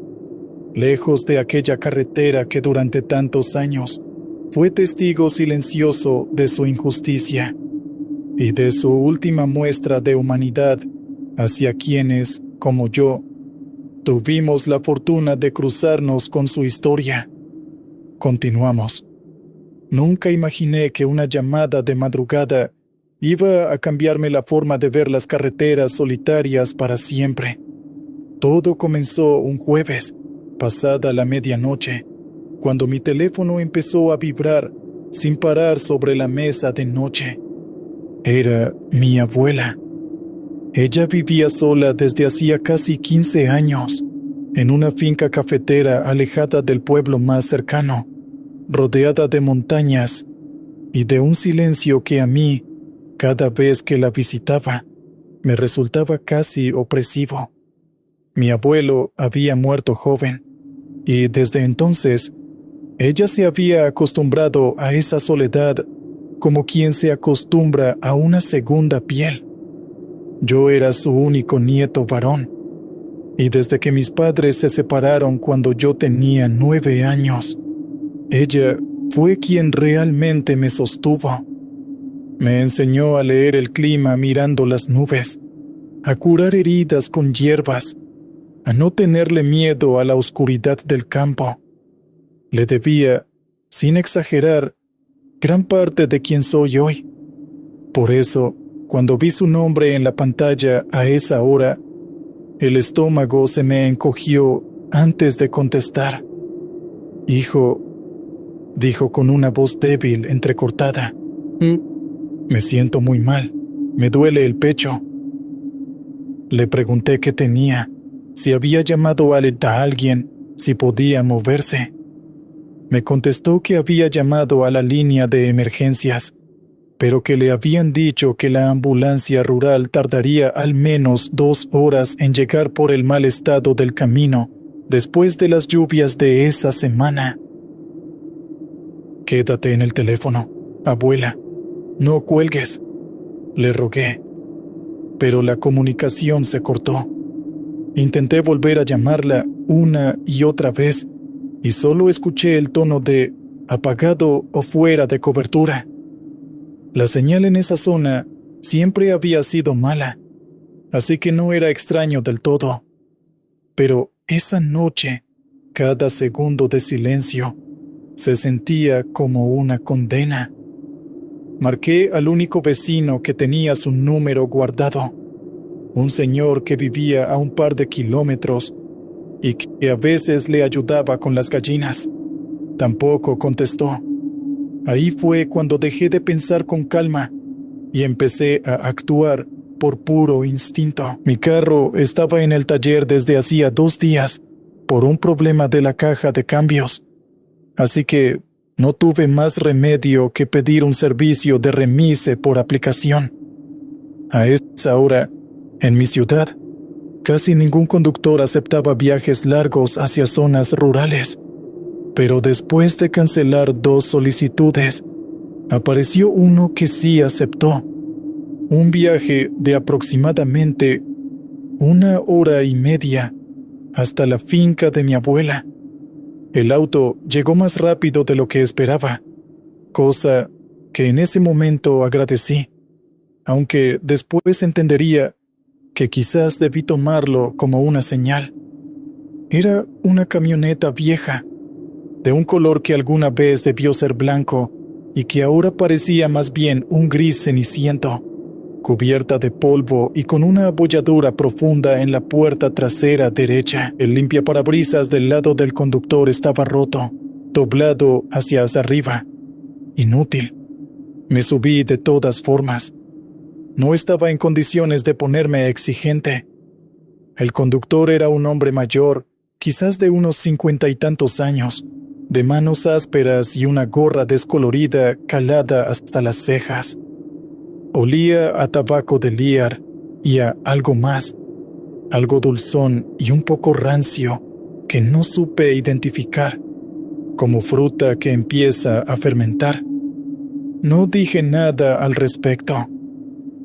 lejos de aquella carretera que durante tantos años fue testigo silencioso de su injusticia y de su última muestra de humanidad hacia quienes, como yo, tuvimos la fortuna de cruzarnos con su historia. Continuamos. Nunca imaginé que una llamada de madrugada iba a cambiarme la forma de ver las carreteras solitarias para siempre. Todo comenzó un jueves, pasada la medianoche, cuando mi teléfono empezó a vibrar sin parar sobre la mesa de noche. Era mi abuela. Ella vivía sola desde hacía casi 15 años, en una finca cafetera alejada del pueblo más cercano, rodeada de montañas y de un silencio que a mí, cada vez que la visitaba, me resultaba casi opresivo. Mi abuelo había muerto joven, y desde entonces, ella se había acostumbrado a esa soledad como quien se acostumbra a una segunda piel. Yo era su único nieto varón, y desde que mis padres se separaron cuando yo tenía 9 años, ella fue quien realmente me sostuvo. Me enseñó a leer el clima mirando las nubes, a curar heridas con hierbas, a no tenerle miedo a la oscuridad del campo. Le debía, sin exagerar, gran parte de quien soy hoy. Por eso, cuando vi su nombre en la pantalla a esa hora, el estómago se me encogió antes de contestar. «Hijo», dijo con una voz débil, entrecortada. «Me siento muy mal. Me duele el pecho». Le pregunté qué tenía, si había llamado a alguien, si podía moverse. Me contestó que había llamado a la línea de emergencias, pero que le habían dicho que la ambulancia rural tardaría al menos 2 horas en llegar por el mal estado del camino después de las lluvias de esa semana. «Quédate en el teléfono, abuela. No cuelgues», le rogué. Pero la comunicación se cortó. Intenté volver a llamarla una y otra vez, y solo escuché el tono de apagado o fuera de cobertura. La señal en esa zona siempre había sido mala, así que no era extraño del todo. Pero esa noche, cada segundo de silencio se sentía como una condena. Marqué al único vecino que tenía su número guardado, un señor que vivía a un par de kilómetros y que a veces le ayudaba con las gallinas. Tampoco contestó. Ahí fue cuando dejé de pensar con calma y empecé a actuar por puro instinto. Mi carro estaba en el taller desde hacía 2 días por un problema de la caja de cambios, así que no tuve más remedio que pedir un servicio de remise por aplicación. A esa hora, en mi ciudad, casi ningún conductor aceptaba viajes largos hacia zonas rurales. Pero después de cancelar 2 solicitudes, apareció uno que sí aceptó. Un viaje de aproximadamente 1 hora y media hasta la finca de mi abuela. El auto llegó más rápido de lo que esperaba, cosa que en ese momento agradecí, aunque después entendería que quizás debí tomarlo como una señal. Era una camioneta vieja, de un color que alguna vez debió ser blanco y que ahora parecía más bien un gris ceniciento, cubierta de polvo y con una abolladura profunda en la puerta trasera derecha. El limpiaparabrisas del lado del conductor estaba roto, doblado hacia arriba. Inútil. Me subí de todas formas. No estaba en condiciones de ponerme exigente. El conductor era un hombre mayor, quizás de unos 50 y tantos años, de manos ásperas y una gorra descolorida calada hasta las cejas. Olía a tabaco de liar y a algo más, algo dulzón y un poco rancio que no supe identificar, como fruta que empieza a fermentar. No dije nada al respecto,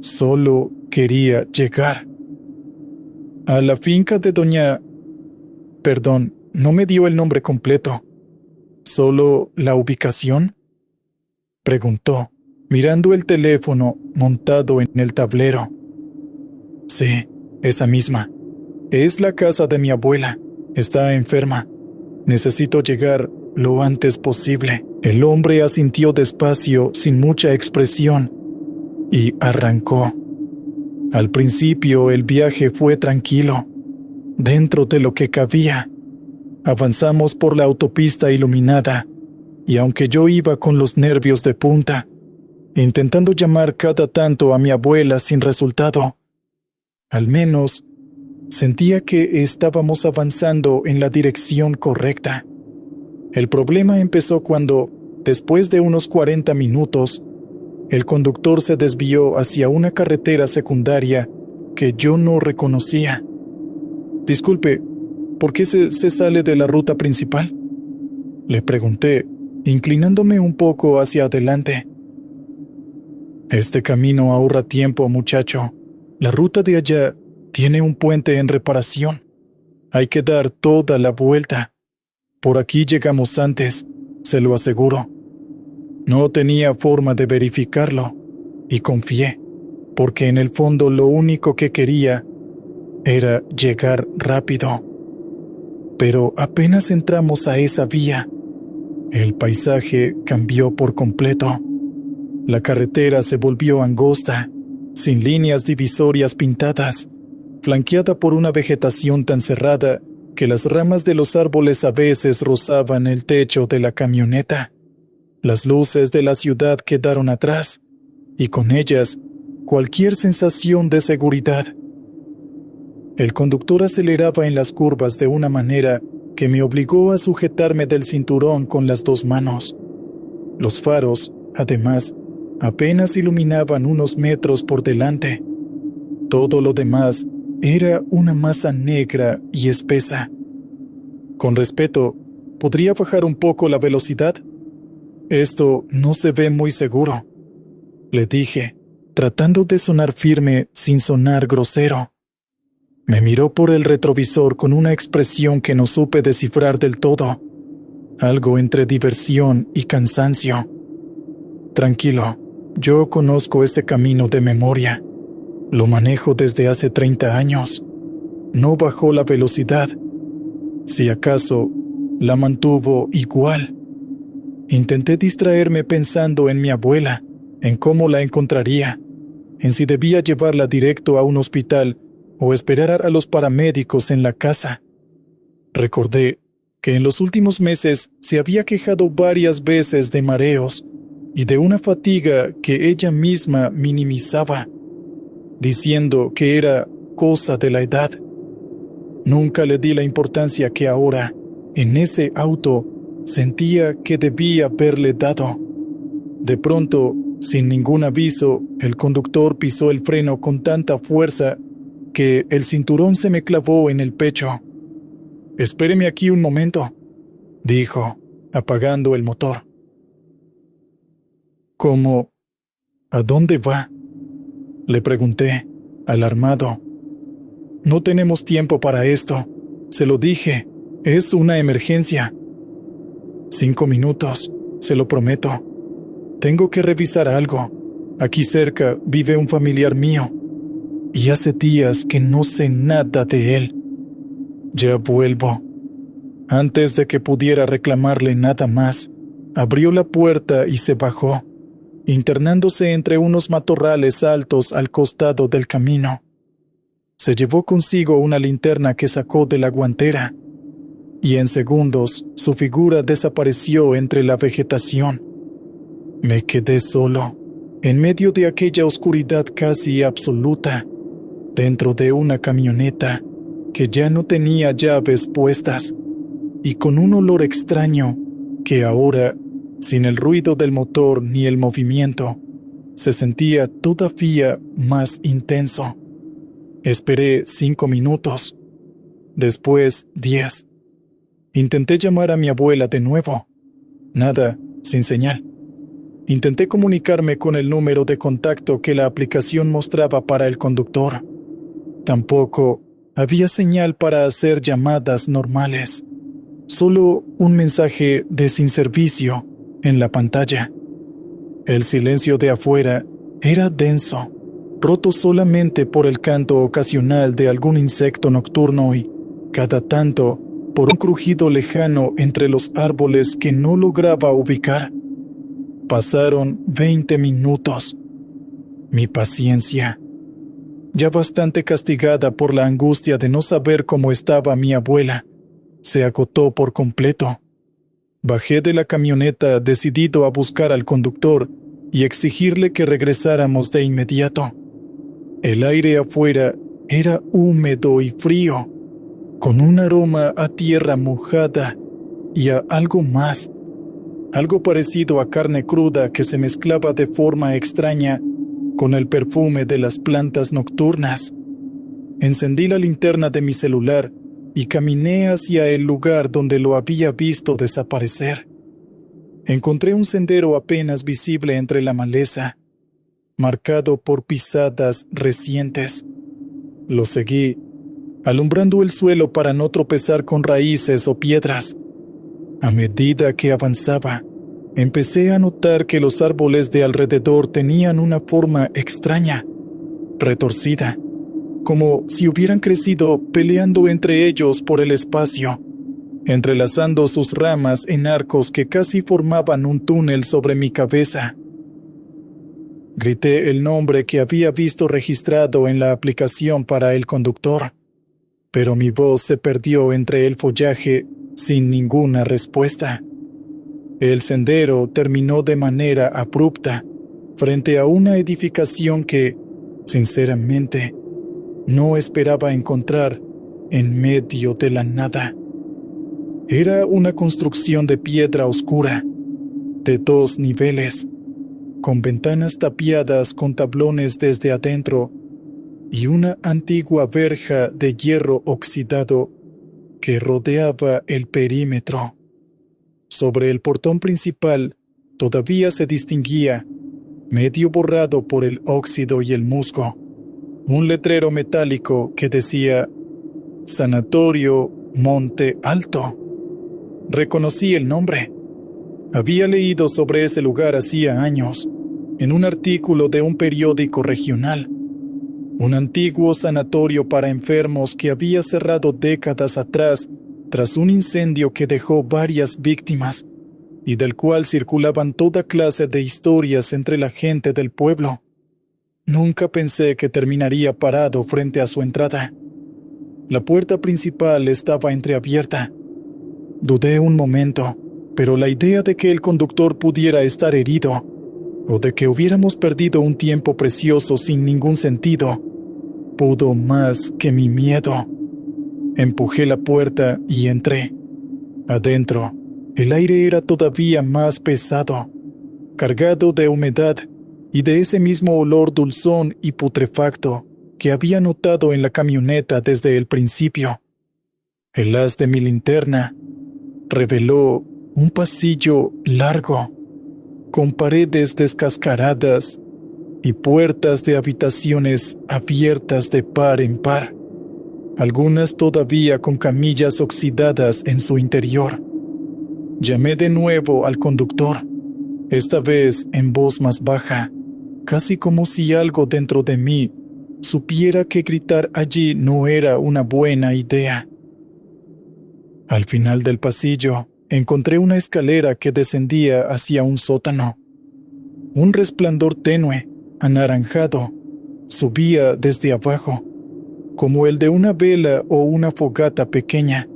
solo quería llegar. A la finca de Perdón, no me dio el nombre completo. ¿Solo la ubicación? Preguntó, mirando el teléfono montado en el tablero. Sí, esa misma. Es la casa de mi abuela. Está enferma. Necesito llegar lo antes posible. El hombre asintió despacio, sin mucha expresión, y arrancó. Al principio el viaje fue tranquilo, dentro de lo que cabía. Avanzamos por la autopista iluminada, y aunque yo iba con los nervios de punta, intentando llamar cada tanto a mi abuela sin resultado, al menos sentía que estábamos avanzando en la dirección correcta. El problema empezó cuando, después de unos 40 minutos, el conductor se desvió hacia una carretera secundaria que yo no reconocía. Disculpe, ¿por qué se sale de la ruta principal? Le pregunté, inclinándome un poco hacia adelante. Este camino ahorra tiempo, muchacho. La ruta de allá tiene un puente en reparación. Hay que dar toda la vuelta. Por aquí llegamos antes, se lo aseguro. No tenía forma de verificarlo, y confié, porque en el fondo lo único que quería era llegar rápido. Pero apenas entramos a esa vía, el paisaje cambió por completo. La carretera se volvió angosta, sin líneas divisorias pintadas, flanqueada por una vegetación tan cerrada que las ramas de los árboles a veces rozaban el techo de la camioneta. Las luces de la ciudad quedaron atrás, y con ellas cualquier sensación de seguridad. El conductor aceleraba en las curvas de una manera que me obligó a sujetarme del cinturón con las dos manos. Los faros, además, apenas iluminaban unos metros por delante. Todo lo demás era una masa negra y espesa. Con respeto, ¿podría bajar un poco la velocidad? Esto no se ve muy seguro, le dije, tratando de sonar firme sin sonar grosero. Me miró por el retrovisor con una expresión que no supe descifrar del todo, algo entre diversión y cansancio. Tranquilo, yo conozco este camino de memoria. Lo manejo desde hace 30 años. No bajó la velocidad. Si acaso, la mantuvo igual. Intenté distraerme pensando en mi abuela, en cómo la encontraría, en si debía llevarla directo a un hospital o esperar a los paramédicos en la casa. Recordé que en los últimos meses se había quejado varias veces de mareos y de una fatiga que ella misma minimizaba, diciendo que era cosa de la edad. Nunca le di la importancia que ahora, en ese auto, sentía que debía haberle dado. De pronto, sin ningún aviso, el conductor pisó el freno con tanta fuerza que el cinturón se me clavó en el pecho. «Espéreme aquí un momento», dijo, apagando el motor. «¿Cómo? ¿A dónde va?», le pregunté, alarmado. «No tenemos tiempo para esto. Se lo dije. Es una emergencia». 5 minutos, se lo prometo. Tengo que revisar algo. Aquí cerca vive un familiar mío, y hace días que no sé nada de él. Ya vuelvo. Antes de que pudiera reclamarle nada más, abrió la puerta y se bajó, internándose entre unos matorrales altos al costado del camino. Se llevó consigo una linterna que sacó de la guantera. y en segundos su figura desapareció entre la vegetación. Me quedé solo, en medio de aquella oscuridad casi absoluta, dentro de una camioneta que ya no tenía llaves puestas y con un olor extraño que ahora, sin el ruido del motor ni el movimiento, se sentía todavía más intenso. Esperé 5 minutos, después 10. Intenté llamar a mi abuela de nuevo. Nada, sin señal. Intenté comunicarme con el número de contacto que la aplicación mostraba para el conductor. Tampoco había señal para hacer llamadas normales. Solo un mensaje de sin servicio en la pantalla. El silencio de afuera era denso, roto solamente por el canto ocasional de algún insecto nocturno y, cada tanto, por un crujido lejano entre los árboles que no lograba ubicar. Pasaron 20 minutos. Mi paciencia, ya bastante castigada por la angustia de no saber cómo estaba mi abuela, se agotó por completo. Bajé de la camioneta decidido a buscar al conductor y exigirle que regresáramos de inmediato. El aire afuera era húmedo y frío, con un aroma a tierra mojada y a algo más, algo parecido a carne cruda que se mezclaba de forma extraña con el perfume de las plantas nocturnas. Encendí la linterna de mi celular y caminé hacia el lugar donde lo había visto desaparecer. Encontré un sendero apenas visible entre la maleza, marcado por pisadas recientes. Lo seguí, alumbrando el suelo para no tropezar con raíces o piedras. A medida que avanzaba, empecé a notar que los árboles de alrededor tenían una forma extraña, retorcida, como si hubieran crecido peleando entre ellos por el espacio, entrelazando sus ramas en arcos que casi formaban un túnel sobre mi cabeza. Grité el nombre que había visto registrado en la aplicación para el conductor, pero mi voz se perdió entre el follaje sin ninguna respuesta. El sendero terminó de manera abrupta frente a una edificación que, sinceramente, no esperaba encontrar en medio de la nada. Era una construcción de piedra oscura, de 2 niveles, con ventanas tapiadas con tablones desde adentro y una antigua verja de hierro oxidado que rodeaba el perímetro. Sobre el portón principal todavía se distinguía, medio borrado por el óxido y el musgo, un letrero metálico que decía Sanatorio Monte Alto. Reconocí el nombre. Había leído sobre ese lugar hacía años, en un artículo de un periódico regional. Un antiguo sanatorio para enfermos que había cerrado décadas atrás tras un incendio que dejó varias víctimas y del cual circulaban toda clase de historias entre la gente del pueblo. Nunca pensé que terminaría parado frente a su entrada. La puerta principal estaba entreabierta. Dudé un momento, pero la idea de que el conductor pudiera estar herido, o de que hubiéramos perdido un tiempo precioso sin ningún sentido, pudo más que mi miedo. Empujé la puerta y entré. Adentro, el aire era todavía más pesado, cargado de humedad y de ese mismo olor dulzón y putrefacto que había notado en la camioneta desde el principio. El haz de mi linterna reveló un pasillo largo, con paredes descascaradas y puertas de habitaciones abiertas de par en par, algunas todavía con camillas oxidadas en su interior. Llamé de nuevo al conductor, esta vez en voz más baja, casi como si algo dentro de mí supiera que gritar allí no era una buena idea. Al final del pasillo, encontré una escalera que descendía hacia un sótano. Un resplandor tenue, anaranjado, subía desde abajo, como el de una vela o una fogata pequeña.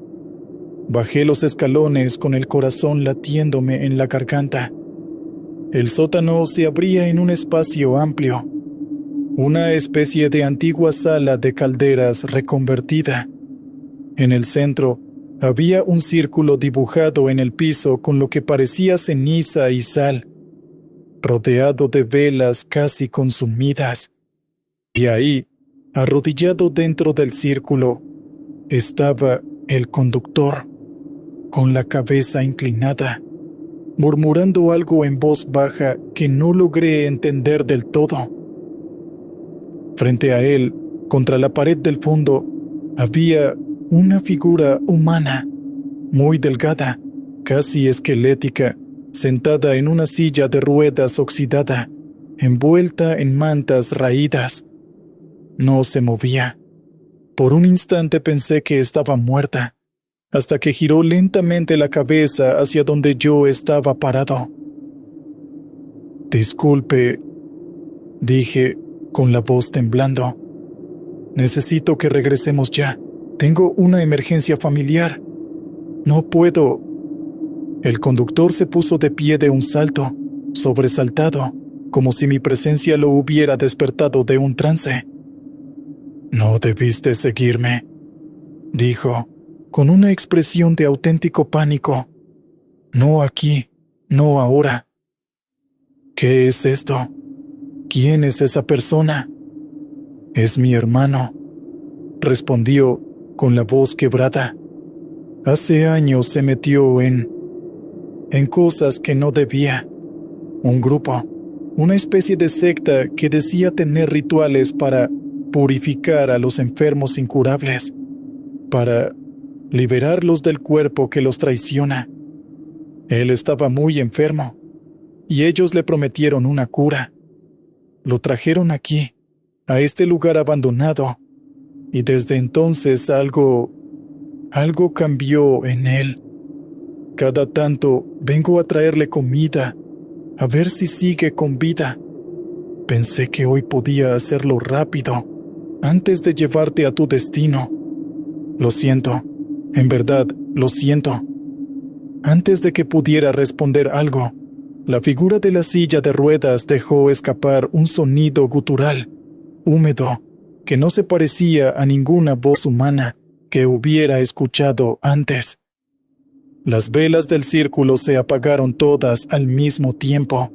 Bajé los escalones con el corazón latiéndome en la garganta. El sótano se abría en un espacio amplio, una especie de antigua sala de calderas reconvertida. En el centro había un círculo dibujado en el piso con lo que parecía ceniza y sal, rodeado de velas casi consumidas. Y ahí, arrodillado dentro del círculo, estaba el conductor, con la cabeza inclinada, murmurando algo en voz baja que no logré entender del todo. Frente a él, contra la pared del fondo, había una figura humana, muy delgada, casi esquelética, sentada en una silla de ruedas oxidada, envuelta en mantas raídas. No se movía. Por un instante pensé que estaba muerta, hasta que giró lentamente la cabeza hacia donde yo estaba parado. «Disculpe», dije, con la voz temblando. «Necesito que regresemos ya. Tengo una emergencia familiar. No puedo». El conductor se puso de pie de un salto, sobresaltado, como si mi presencia lo hubiera despertado de un trance. «No debiste seguirme», dijo, con una expresión de auténtico pánico. «No aquí, no ahora». «¿Qué es esto? ¿Quién es esa persona?» «Es mi hermano», respondió con la voz quebrada. «Hace años se metió en cosas que no debía. Un grupo, una especie de secta que decía tener rituales para purificar a los enfermos incurables, para liberarlos del cuerpo que los traiciona. Él estaba muy enfermo, y ellos le prometieron una cura. Lo trajeron aquí, a este lugar abandonado, y desde entonces algo cambió en él. Cada tanto vengo a traerle comida, a ver si sigue con vida. Pensé que hoy podía hacerlo rápido, antes de llevarte a tu destino. Lo siento, en verdad, lo siento». Antes de que pudiera responder algo, la figura de la silla de ruedas dejó escapar un sonido gutural, húmedo, que no se parecía a ninguna voz humana que hubiera escuchado antes. Las velas del círculo se apagaron todas al mismo tiempo,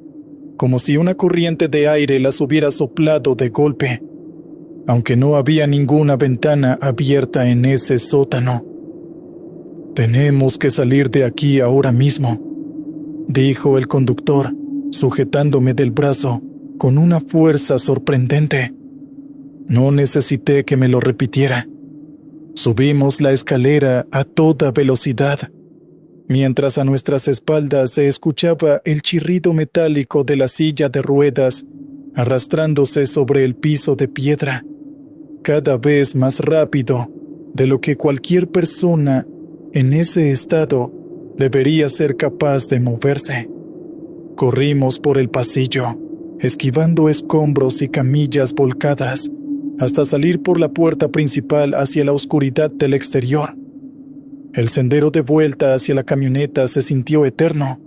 como si una corriente de aire las hubiera soplado de golpe, aunque no había ninguna ventana abierta en ese sótano. «Tenemos que salir de aquí ahora mismo», dijo el conductor, sujetándome del brazo con una fuerza sorprendente. No necesité que me lo repitiera. Subimos la escalera a toda velocidad, mientras a nuestras espaldas se escuchaba el chirrido metálico de la silla de ruedas arrastrándose sobre el piso de piedra, cada vez más rápido de lo que cualquier persona en ese estado debería ser capaz de moverse. Corrimos por el pasillo, esquivando escombros y camillas volcadas, hasta salir por la puerta principal hacia la oscuridad del exterior. El sendero de vuelta hacia la camioneta se sintió eterno.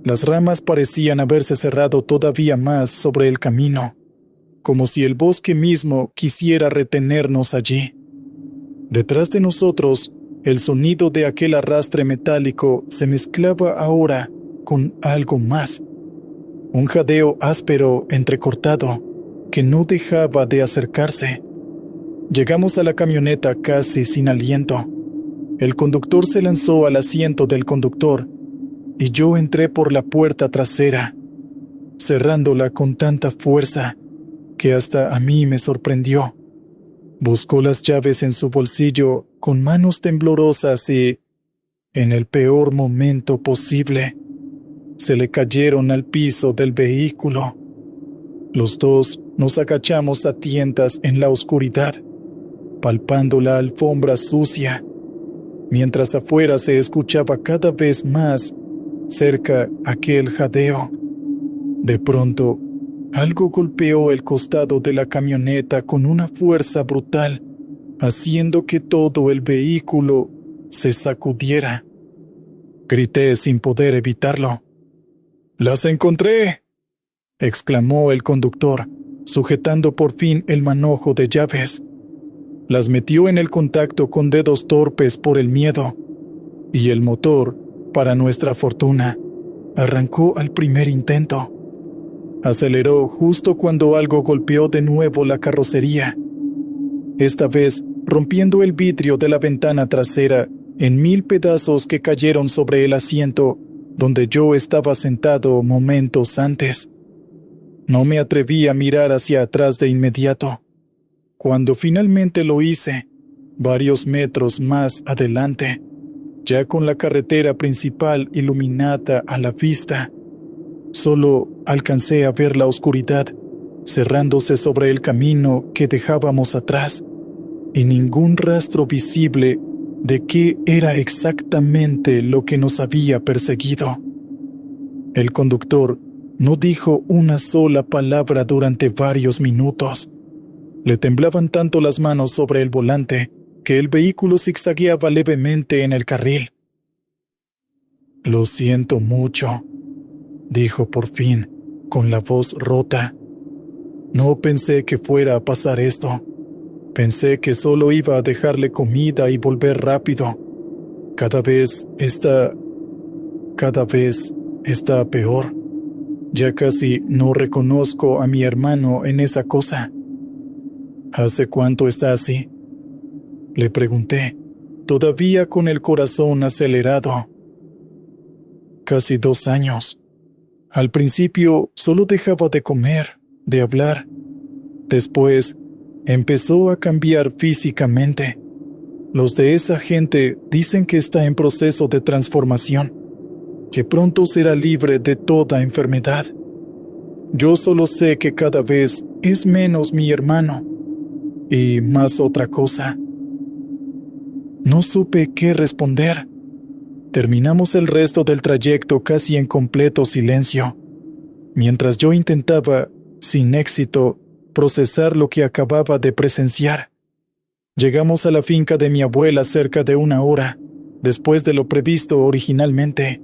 Las ramas parecían haberse cerrado todavía más sobre el camino, como si el bosque mismo quisiera retenernos allí. Detrás de nosotros, el sonido de aquel arrastre metálico se mezclaba ahora con algo más. Un jadeo áspero, entrecortado, que no dejaba de acercarse. Llegamos a la camioneta casi sin aliento. El conductor se lanzó al asiento del conductor y yo entré por la puerta trasera, cerrándola con tanta fuerza que hasta a mí me sorprendió. Buscó las llaves en su bolsillo con manos temblorosas y, en el peor momento posible, se le cayeron al piso del vehículo. Los dos nos agachamos a tientas en la oscuridad, palpando la alfombra sucia, mientras afuera se escuchaba cada vez más cerca aquel jadeo. De pronto, algo golpeó el costado de la camioneta con una fuerza brutal, haciendo que todo el vehículo se sacudiera. Grité sin poder evitarlo. ¡Las encontré!, exclamó el conductor, sujetando por fin el manojo de llaves. Las metió en el contacto con dedos torpes por el miedo, y el motor, para nuestra fortuna, arrancó al primer intento. Aceleró justo cuando algo golpeó de nuevo la carrocería, esta vez rompiendo el vidrio de la ventana trasera en 1000 pedazos que cayeron sobre el asiento donde yo estaba sentado momentos antes. No me atreví a mirar hacia atrás de inmediato. Cuando finalmente lo hice, varios metros más adelante, ya con la carretera principal iluminada a la vista, solo alcancé a ver la oscuridad cerrándose sobre el camino que dejábamos atrás, y ningún rastro visible de qué era exactamente lo que nos había perseguido. El conductor no dijo una sola palabra durante varios minutos. Le temblaban tanto las manos sobre el volante que el vehículo zigzagueaba levemente en el carril. «Lo siento mucho», dijo por fin, con la voz rota. «No pensé que fuera a pasar esto. Pensé que solo iba a dejarle comida y volver rápido. Cada vez está peor. Ya casi no reconozco a mi hermano en esa cosa». «¿Hace cuánto está así?», le pregunté, todavía con el corazón acelerado. «Casi 2 años. Al principio solo dejaba de comer, de hablar. Después empezó a cambiar físicamente. Los de esa gente dicen que está en proceso de transformación, que pronto será libre de toda enfermedad. Yo solo sé que cada vez es menos mi hermano y más otra cosa». No supe qué responder. Terminamos el resto del trayecto casi en completo silencio, mientras yo intentaba, sin éxito, procesar lo que acababa de presenciar. Llegamos a la finca de mi abuela cerca de 1 hora, después de lo previsto originalmente.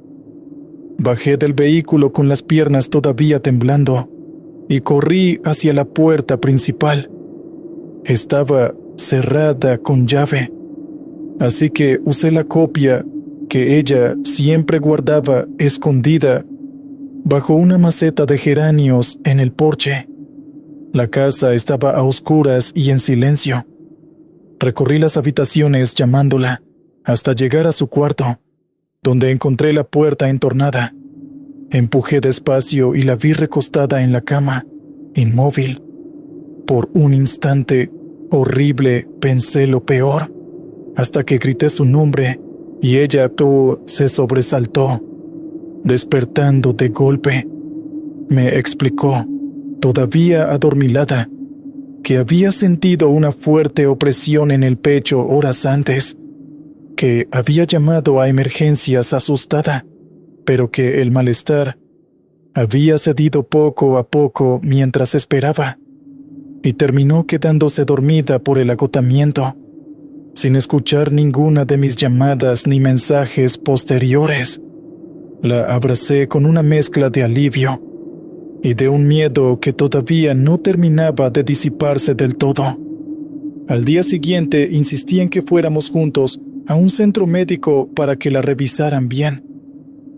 Bajé del vehículo con las piernas todavía temblando y corrí hacia la puerta principal. Estaba cerrada con llave, así que usé la copia que ella siempre guardaba escondida bajo una maceta de geranios en el porche. La casa estaba a oscuras y en silencio. Recorrí las habitaciones llamándola hasta llegar a su cuarto, donde encontré la puerta entornada. Empujé despacio y la vi recostada en la cama, inmóvil. Por un instante horrible pensé lo peor, hasta que grité su nombre y ella se sobresaltó, despertando de golpe. Me explicó, todavía adormilada, que había sentido una fuerte opresión en el pecho horas antes, que había llamado a emergencias asustada, pero que el malestar había cedido poco a poco mientras esperaba, y terminó quedándose dormida por el agotamiento, sin escuchar ninguna de mis llamadas ni mensajes posteriores. La abracé con una mezcla de alivio y de un miedo que todavía no terminaba de disiparse del todo. Al día siguiente insistí en que fuéramos juntos a un centro médico para que la revisaran bien,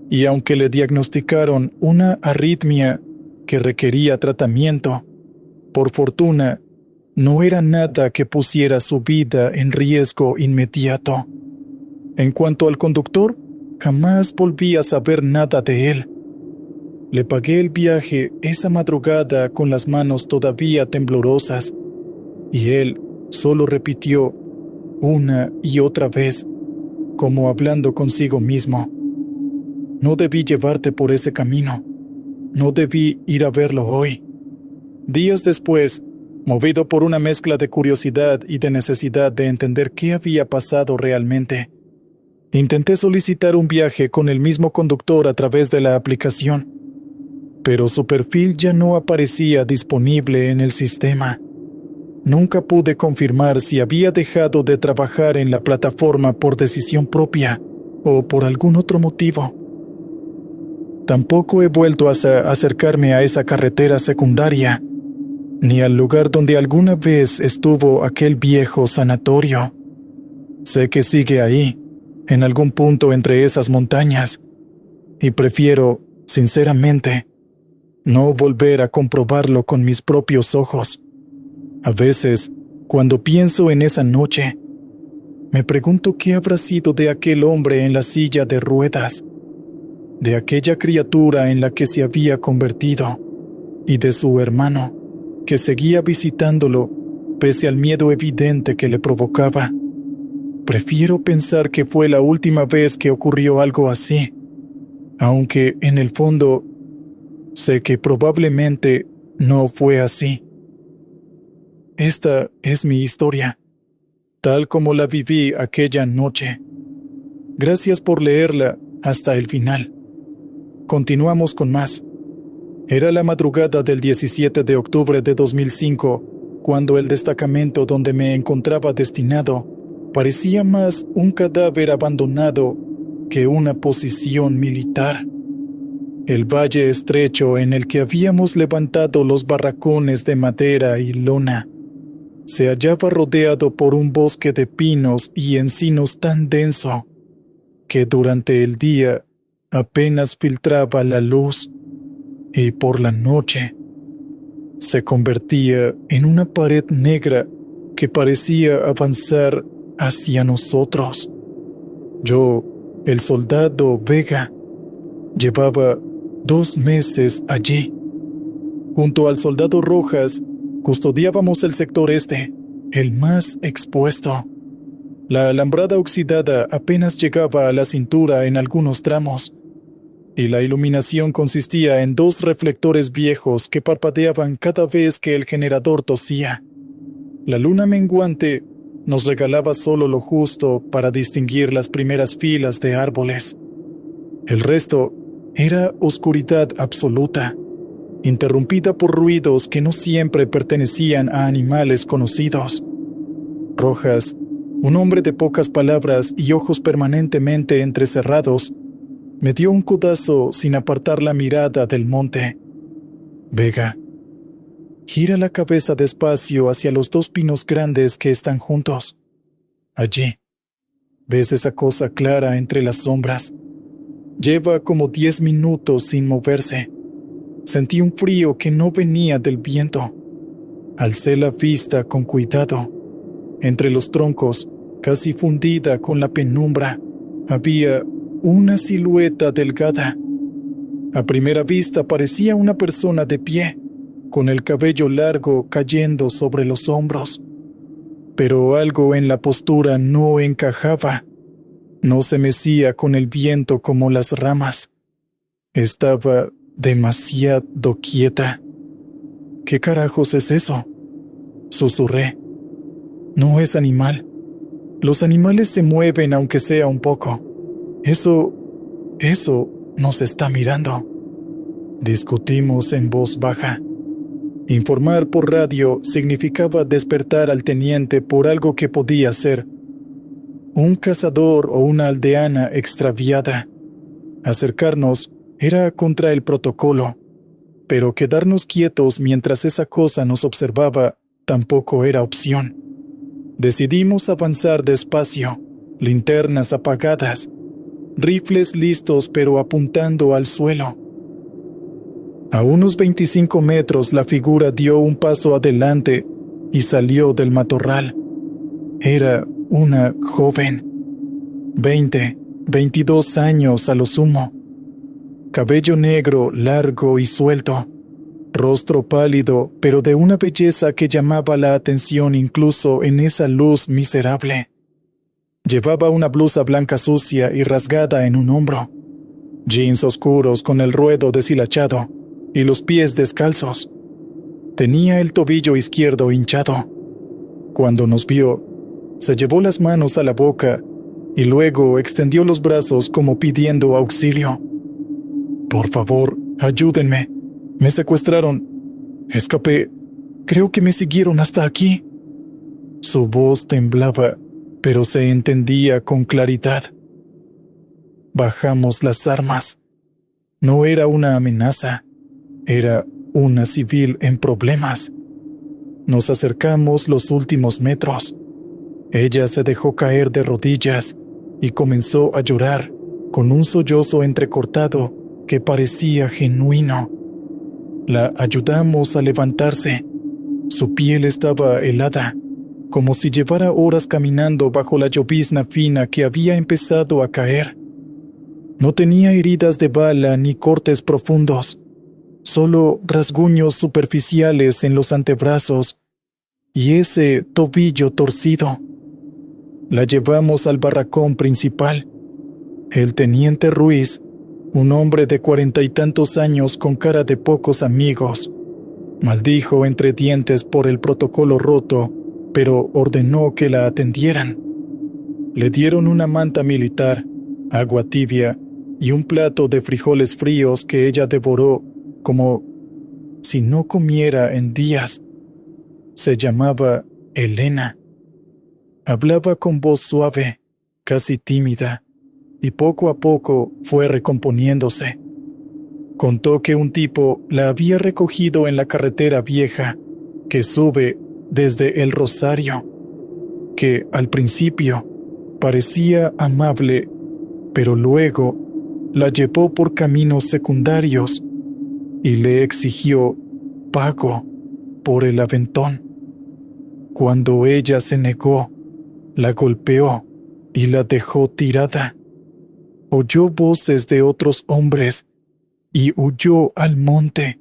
y aunque le diagnosticaron una arritmia que requería tratamiento, por fortuna, no era nada que pusiera su vida en riesgo inmediato. En cuanto al conductor, jamás volví a saber nada de él. Le pagué el viaje esa madrugada con las manos todavía temblorosas, y él solo repitió una y otra vez, como hablando consigo mismo: «No debí llevarte por ese camino. No debí ir a verlo hoy». Días después, movido por una mezcla de curiosidad y de necesidad de entender qué había pasado realmente, intenté solicitar un viaje con el mismo conductor a través de la aplicación, pero su perfil ya no aparecía disponible en el sistema. Nunca pude confirmar si había dejado de trabajar en la plataforma por decisión propia o por algún otro motivo. Tampoco he vuelto a acercarme a esa carretera secundaria, ni al lugar donde alguna vez estuvo aquel viejo sanatorio. Sé que sigue ahí, en algún punto entre esas montañas, y prefiero, sinceramente, no volver a comprobarlo con mis propios ojos. A veces, cuando pienso en esa noche, me pregunto qué habrá sido de aquel hombre en la silla de ruedas, de aquella criatura en la que se había convertido, y de su hermano, que seguía visitándolo pese al miedo evidente que le provocaba. Prefiero pensar que fue la última vez que ocurrió algo así, aunque en el fondo sé que probablemente no fue así. Esta es mi historia, tal como la viví aquella noche. Gracias por leerla hasta el final. Continuamos con más. Era la madrugada del 17 de octubre de 2005, cuando el destacamento donde me encontraba destinado parecía más un cadáver abandonado que una posición militar. El valle estrecho en el que habíamos levantado los barracones de madera y lona se hallaba rodeado por un bosque de pinos y encinos tan denso que durante el día apenas filtraba la luz, y por la noche se convertía en una pared negra que parecía avanzar hacia nosotros. Yo, el soldado Vega, llevaba 2 meses allí. Junto al soldado Rojas, custodiábamos el sector este, el más expuesto. La alambrada oxidada apenas llegaba a la cintura en algunos tramos, y la iluminación consistía en 2 reflectores viejos que parpadeaban cada vez que el generador tosía. La luna menguante nos regalaba solo lo justo para distinguir las primeras filas de árboles. El resto era oscuridad absoluta, interrumpida por ruidos que no siempre pertenecían a animales conocidos. Rojas, un hombre de pocas palabras y ojos permanentemente entrecerrados, me dio un codazo sin apartar la mirada del monte. Vega, gira la cabeza despacio hacia los 2 pinos grandes que están juntos. Allí, ¿ves esa cosa clara entre las sombras? Lleva como 10 minutos sin moverse. Sentí un frío que no venía del viento. Alcé la vista con cuidado. Entre los troncos, casi fundida con la penumbra, había una silueta delgada. A primera vista parecía una persona de pie, con el cabello largo cayendo sobre los hombros. Pero algo en la postura no encajaba. No se mecía con el viento como las ramas. Estaba demasiado quieta. ¿Qué carajos es eso?, susurré. No es animal. Los animales se mueven aunque sea un poco. Eso nos está mirando. Discutimos en voz baja. Informar por radio significaba despertar al teniente por algo que podía ser un cazador o una aldeana extraviada. Acercarnos era contra el protocolo, pero quedarnos quietos mientras esa cosa nos observaba tampoco era opción. Decidimos avanzar despacio, linternas apagadas, rifles listos pero apuntando al suelo. A unos 25 metros la figura dio un paso adelante y salió del matorral. Era una joven, 22 años a lo sumo. Cabello negro, largo y suelto. Rostro pálido, pero de una belleza que llamaba la atención incluso en esa luz miserable. Llevaba una blusa blanca sucia y rasgada en un hombro, jeans oscuros con el ruedo deshilachado y los pies descalzos. Tenía el tobillo izquierdo hinchado. Cuando nos vio, se llevó las manos a la boca y luego extendió los brazos como pidiendo auxilio. «Por favor, ayúdenme. Me secuestraron. Escapé. Creo que me siguieron hasta aquí». Su voz temblaba, pero se entendía con claridad. Bajamos las armas. No era una amenaza, era una civil en problemas. Nos acercamos los últimos metros. Ella se dejó caer de rodillas y comenzó a llorar con un sollozo entrecortado que parecía genuino. La ayudamos a levantarse. Su piel estaba helada, como si llevara horas caminando bajo la llovizna fina que había empezado a caer. No tenía heridas de bala ni cortes profundos, solo rasguños superficiales en los antebrazos y ese tobillo torcido. La llevamos al barracón principal. El teniente Ruiz, un hombre de 40 y tantos años con cara de pocos amigos, maldijo entre dientes por el protocolo roto, pero ordenó que la atendieran. Le dieron una manta militar, agua tibia y un plato de frijoles fríos que ella devoró como si no comiera en días. Se llamaba Elena. Hablaba con voz suave, casi tímida, y poco a poco fue recomponiéndose. Contó que un tipo la había recogido en la carretera vieja que sube desde El Rosario, que al principio parecía amable, pero luego la llevó por caminos secundarios y le exigió pago por el aventón. Cuando ella se negó, la golpeó y la dejó tirada. Oyó voces de otros hombres y huyó al monte.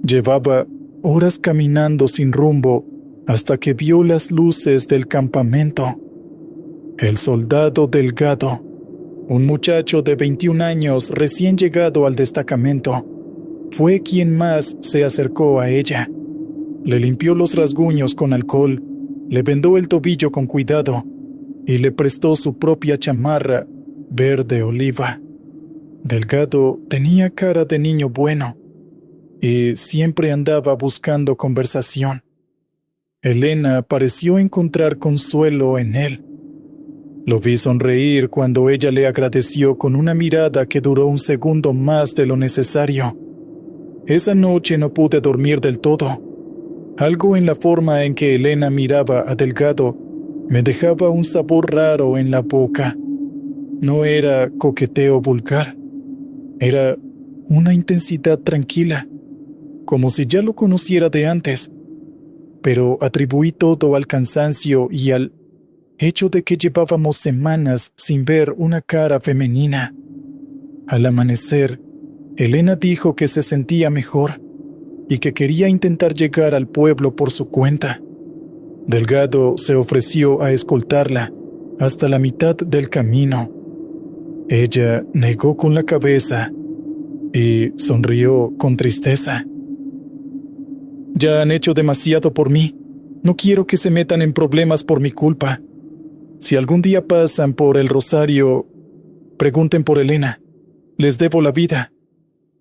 Llevaba horas caminando sin rumbo hasta que vio las luces del campamento. El soldado Delgado, un muchacho de 21 años recién llegado al destacamento, fue quien más se acercó a ella. Le limpió los rasguños con alcohol, le vendó el tobillo con cuidado y le prestó su propia chamarra verde oliva. Delgado tenía cara de niño bueno y siempre andaba buscando conversación. Elena pareció encontrar consuelo en él. Lo vi sonreír cuando ella le agradeció con una mirada que duró un segundo más de lo necesario. Esa noche no pude dormir del todo. Algo en la forma en que Elena miraba a Delgado me dejaba un sabor raro en la boca. No era coqueteo vulgar. Era una intensidad tranquila, como si ya lo conociera de antes. Pero atribuí todo al cansancio y al hecho de que llevábamos semanas sin ver una cara femenina. Al amanecer, Elena dijo que se sentía mejor y que quería intentar llegar al pueblo por su cuenta. Delgado se ofreció a escoltarla hasta la mitad del camino. Ella negó con la cabeza y sonrió con tristeza. Ya han hecho demasiado por mí. No quiero que se metan en problemas por mi culpa. Si algún día pasan por El Rosario, pregunten por Elena. Les debo la vida.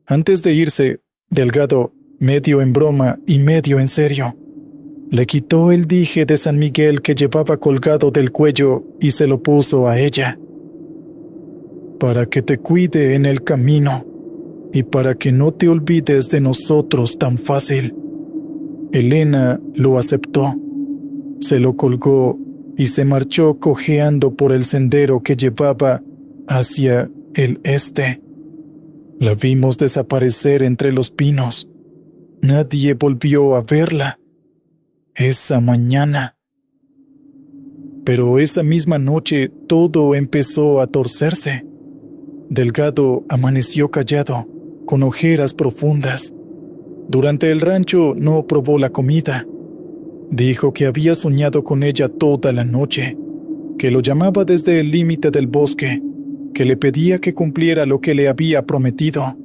Antes de irse, Delgado, medio en broma y medio en serio, le quitó el dije de San Miguel que llevaba colgado del cuello y se lo puso a ella. Para que te cuide en el camino y para que no te olvides de nosotros tan fácil. Elena lo aceptó, se lo colgó y se marchó cojeando por el sendero que llevaba hacia el este. La vimos desaparecer entre los pinos. Nadie volvió a verla esa mañana. Pero esa misma noche todo empezó a torcerse. Delgado amaneció callado, con ojeras profundas. Durante el rancho no probó la comida. Dijo que había soñado con ella toda la noche, que lo llamaba desde el límite del bosque, que le pedía que cumpliera lo que le había prometido.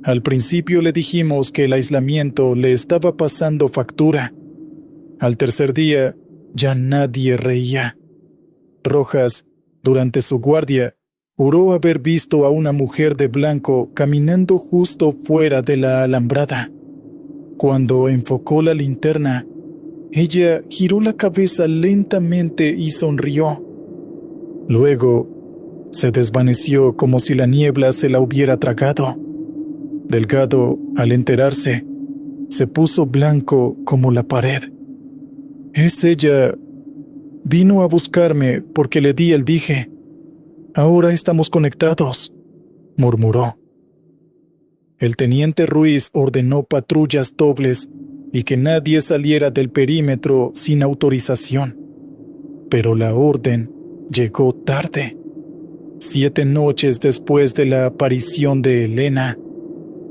Al principio le dijimos que el aislamiento le estaba pasando factura. Al tercer día ya nadie reía. Rojas, durante su guardia, juró haber visto a una mujer de blanco caminando justo fuera de la alambrada. Cuando enfocó la linterna, Ella giró la cabeza lentamente y sonrió. Luego, se desvaneció como si la niebla se la hubiera tragado. Delgado, al enterarse, se puso blanco como la pared. Es ella. Vino a buscarme porque le di el dije. Ahora estamos conectados, murmuró. El teniente Ruiz ordenó patrullas dobles y que nadie saliera del perímetro sin autorización. Pero la orden llegó tarde. 7 noches después de la aparición de Elena,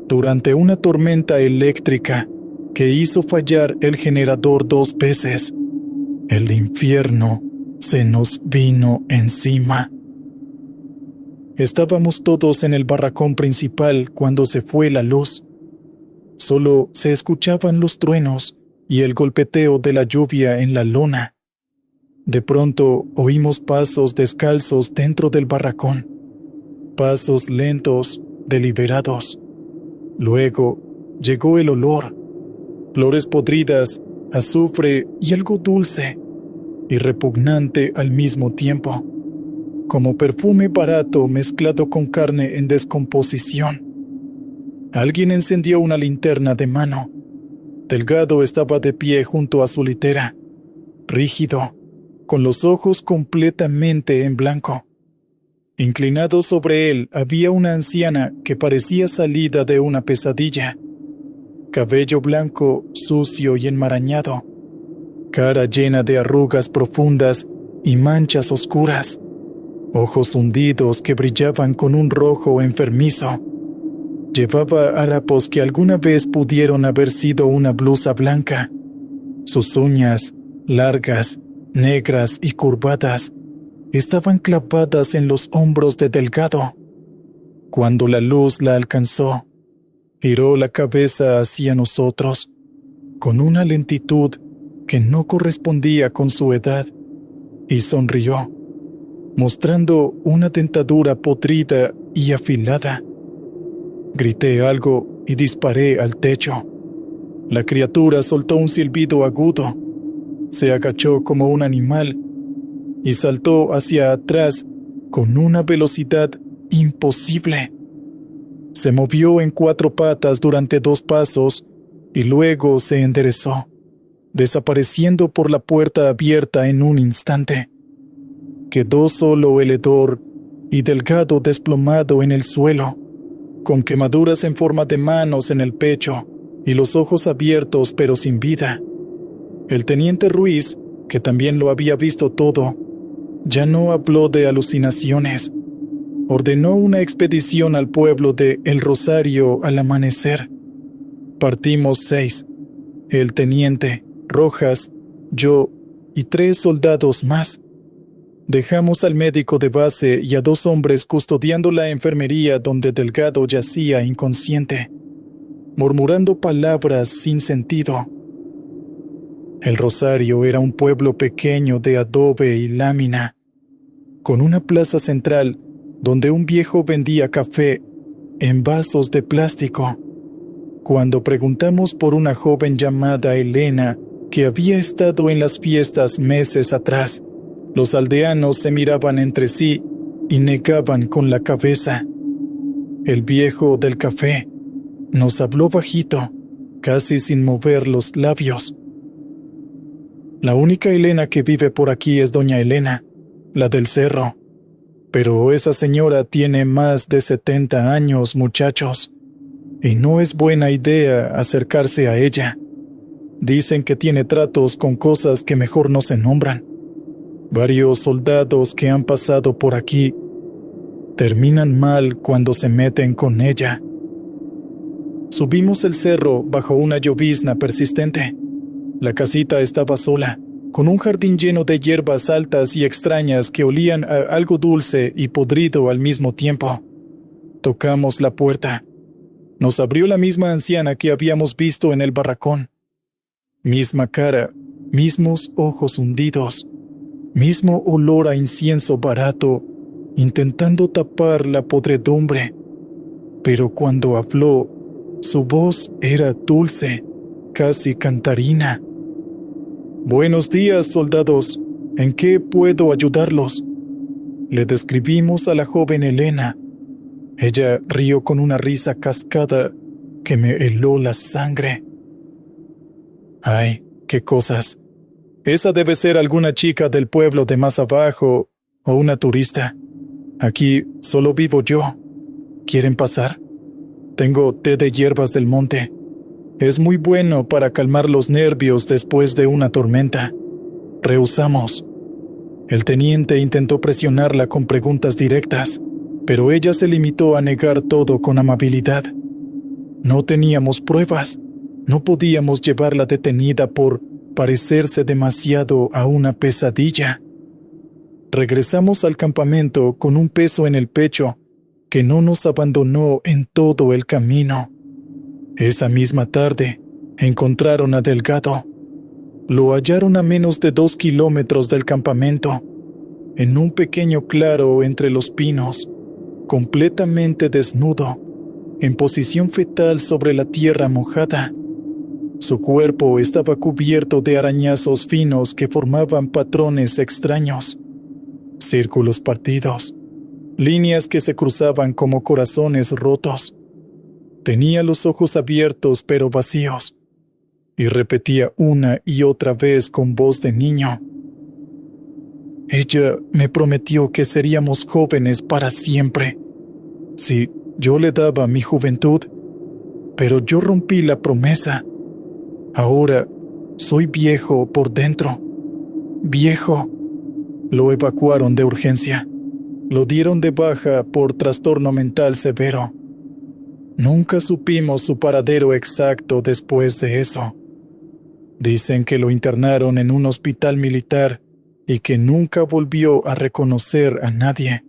durante una tormenta eléctrica que hizo fallar el generador 2 veces, el infierno se nos vino encima. Estábamos todos en el barracón principal cuando se fue la luz. Solo se escuchaban los truenos y el golpeteo de la lluvia en la lona. De pronto oímos pasos descalzos dentro del barracón. Pasos lentos, deliberados. Luego llegó el olor. Flores podridas, azufre y algo dulce y repugnante al mismo tiempo, como perfume barato mezclado con carne en descomposición. Alguien encendió una linterna de mano. Delgado estaba de pie junto a su litera, rígido, con los ojos completamente en blanco. Inclinado sobre él había una anciana que parecía salida de una pesadilla. Cabello blanco, sucio y enmarañado. Cara llena de arrugas profundas y manchas oscuras. Ojos hundidos que brillaban con un rojo enfermizo. Llevaba harapos que alguna vez pudieron haber sido una blusa blanca. Sus uñas, largas, negras y curvadas, estaban clavadas en los hombros de Delgado. Cuando la luz la alcanzó, giró la cabeza hacia nosotros, con una lentitud que no correspondía con su edad, y sonrió, mostrando una dentadura podrida y afilada. Grité algo y disparé al techo. La criatura soltó un silbido agudo, se agachó como un animal y saltó hacia atrás con una velocidad imposible. Se movió en 4 patas durante 2 pasos y luego se enderezó, desapareciendo por la puerta abierta en un instante. Quedó solo el hedor y Delgado desplomado en el suelo, con quemaduras en forma de manos en el pecho y los ojos abiertos pero sin vida. El teniente Ruiz, que también lo había visto todo, ya no habló de alucinaciones. Ordenó una expedición al pueblo de El Rosario al amanecer. Partimos 6, el teniente, Rojas, yo y 3 soldados más. Dejamos al médico de base y a 2 hombres custodiando la enfermería donde Delgado yacía inconsciente, murmurando palabras sin sentido. El Rosario era un pueblo pequeño de adobe y lámina, con una plaza central donde un viejo vendía café en vasos de plástico. Cuando preguntamos por una joven llamada Elena que había estado en las fiestas meses atrás, los aldeanos se miraban entre sí y negaban con la cabeza. El viejo del café nos habló bajito, casi sin mover los labios. La única Elena que vive por aquí es doña Elena, la del cerro. Pero esa señora tiene más de 70 años, muchachos, y no es buena idea acercarse a ella. Dicen que tiene tratos con cosas que mejor no se nombran. Varios soldados que han pasado por aquí terminan mal cuando se meten con ella. Subimos el cerro bajo una llovizna persistente. La casita estaba sola, con un jardín lleno de hierbas altas y extrañas que olían a algo dulce y podrido al mismo tiempo. Tocamos la puerta. Nos abrió la misma anciana que habíamos visto en el barracón. Misma cara, mismos ojos hundidos, mismo olor a incienso barato, intentando tapar la podredumbre. Pero cuando habló, su voz era dulce, casi cantarina. Buenos días, soldados. ¿En qué puedo ayudarlos? Le describimos a la joven Elena. Ella rió con una risa cascada que me heló la sangre. Ay, qué cosas. Esa debe ser alguna chica del pueblo de más abajo o una turista. Aquí solo vivo yo. ¿Quieren pasar? Tengo té de hierbas del monte. Es muy bueno para calmar los nervios después de una tormenta. Rehusamos. El teniente intentó presionarla con preguntas directas, pero ella se limitó a negar todo con amabilidad. No teníamos pruebas. No podíamos llevarla detenida por parecerse demasiado a una pesadilla. Regresamos al campamento con un peso en el pecho que no nos abandonó en todo el camino. Esa misma tarde, encontraron a Delgado. Lo hallaron a menos de 2 kilómetros del campamento, en un pequeño claro entre los pinos, completamente desnudo, en posición fetal sobre la tierra mojada. Su cuerpo estaba cubierto de arañazos finos que formaban patrones extraños, círculos partidos, líneas que se cruzaban como corazones rotos. Tenía los ojos abiertos pero vacíos, y repetía una y otra vez con voz de niño. Ella me prometió que seríamos jóvenes para siempre. Sí, yo le daba mi juventud, pero yo rompí la promesa. Ahora soy viejo por dentro. Viejo. Lo evacuaron de urgencia. Lo dieron de baja por trastorno mental severo. Nunca supimos su paradero exacto después de eso. Dicen que lo internaron en un hospital militar y que nunca volvió a reconocer a nadie.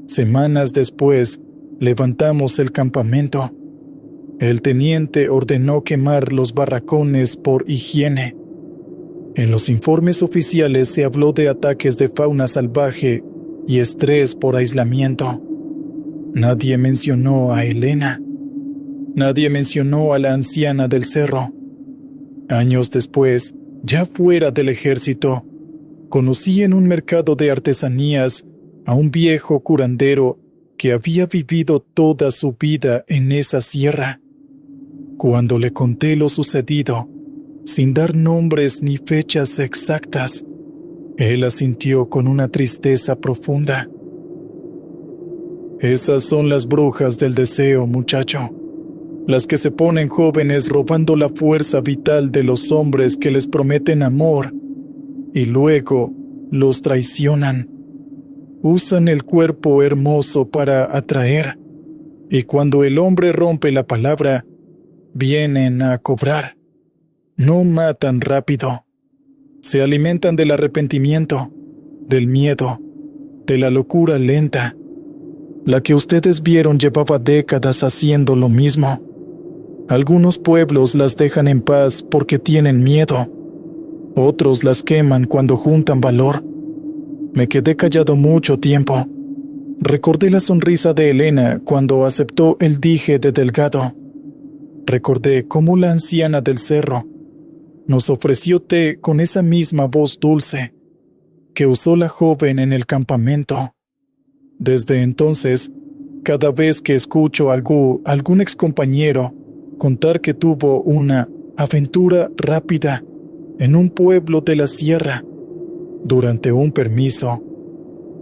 Semanas después, levantamos el campamento. El teniente ordenó quemar los barracones por higiene. En los informes oficiales se habló de ataques de fauna salvaje y estrés por aislamiento. Nadie mencionó a Elena. Nadie mencionó a la anciana del cerro. Años después, ya fuera del ejército, conocí en un mercado de artesanías a un viejo curandero que había vivido toda su vida en esa sierra. Cuando le conté lo sucedido, sin dar nombres ni fechas exactas, él asintió con una tristeza profunda. Esas son las brujas del deseo, muchacho. Las que se ponen jóvenes robando la fuerza vital de los hombres que les prometen amor y luego los traicionan. Usan el cuerpo hermoso para atraer, y cuando el hombre rompe la palabra, vienen a cobrar. No matan rápido. Se alimentan del arrepentimiento, del miedo, de la locura lenta. La que ustedes vieron llevaba décadas haciendo lo mismo. Algunos pueblos las dejan en paz porque tienen miedo. Otros las queman cuando juntan valor. Me quedé callado mucho tiempo. Recordé la sonrisa de Elena cuando aceptó el dije de Delgado. Recordé cómo la anciana del cerro nos ofreció té con esa misma voz dulce que usó la joven en el campamento. Desde entonces, cada vez que escucho a algún excompañero contar que tuvo una aventura rápida en un pueblo de la sierra durante un permiso,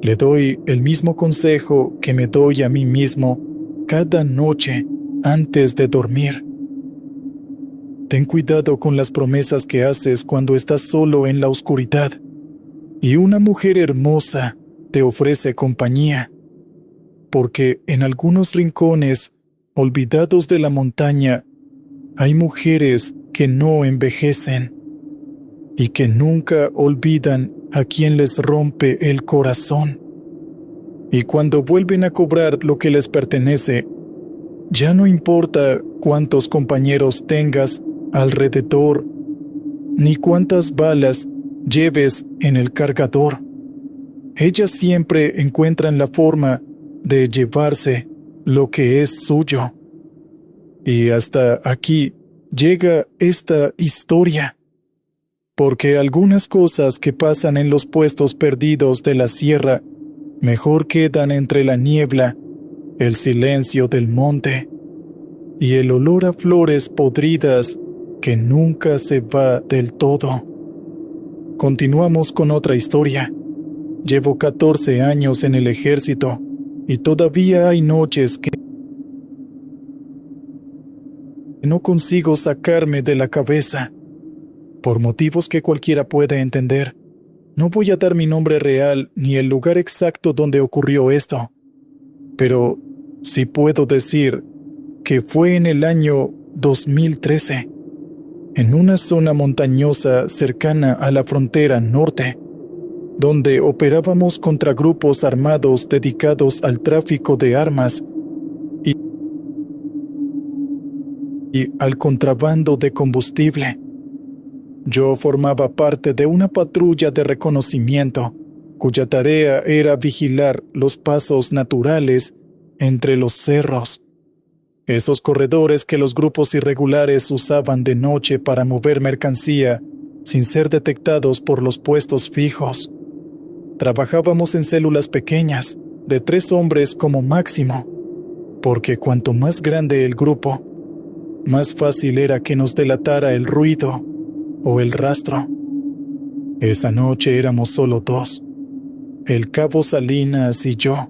le doy el mismo consejo que me doy a mí mismo cada noche antes de dormir. Ten cuidado con las promesas que haces cuando estás solo en la oscuridad y una mujer hermosa te ofrece compañía, porque en algunos rincones olvidados de la montaña hay mujeres que no envejecen y que nunca olvidan a quien les rompe el corazón. Y cuando vuelven a cobrar lo que les pertenece, ya no importa cuántos compañeros tengas alrededor, ni cuántas balas lleves en el cargador. Ellas siempre encuentran la forma de llevarse lo que es suyo. Y hasta aquí llega esta historia, porque algunas cosas que pasan en los puestos perdidos de la sierra mejor quedan entre la niebla, el silencio del monte y el olor a flores podridas que nunca se va del todo. Continuamos con otra historia. Llevo 14 años en el ejército y todavía hay noches que no consigo sacarme de la cabeza. Por motivos que cualquiera puede entender, no voy a dar mi nombre real ni el lugar exacto donde ocurrió esto, pero sí puedo decir que fue en el año 2013, en una zona montañosa cercana a la frontera norte, donde operábamos contra grupos armados dedicados al tráfico de armas y al contrabando de combustible. Yo formaba parte de una patrulla de reconocimiento, cuya tarea era vigilar los pasos naturales entre los cerros, esos corredores que los grupos irregulares usaban de noche para mover mercancía sin ser detectados por los puestos fijos. Trabajábamos en células pequeñas, de 3 hombres como máximo, porque cuanto más grande el grupo, más fácil era que nos delatara el ruido o el rastro. Esa noche éramos solo 2, el cabo Salinas y yo.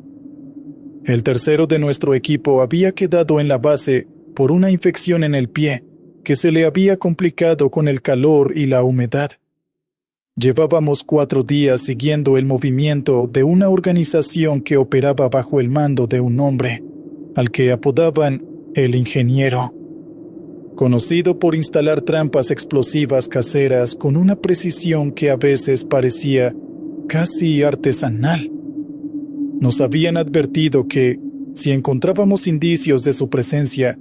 El tercero de nuestro equipo había quedado en la base por una infección en el pie que se le había complicado con el calor y la humedad. Llevábamos 4 días siguiendo el movimiento de una organización que operaba bajo el mando de un hombre, al que apodaban el ingeniero, conocido por instalar trampas explosivas caseras con una precisión que a veces parecía casi artesanal. Nos habían advertido que, si encontrábamos indicios de su presencia,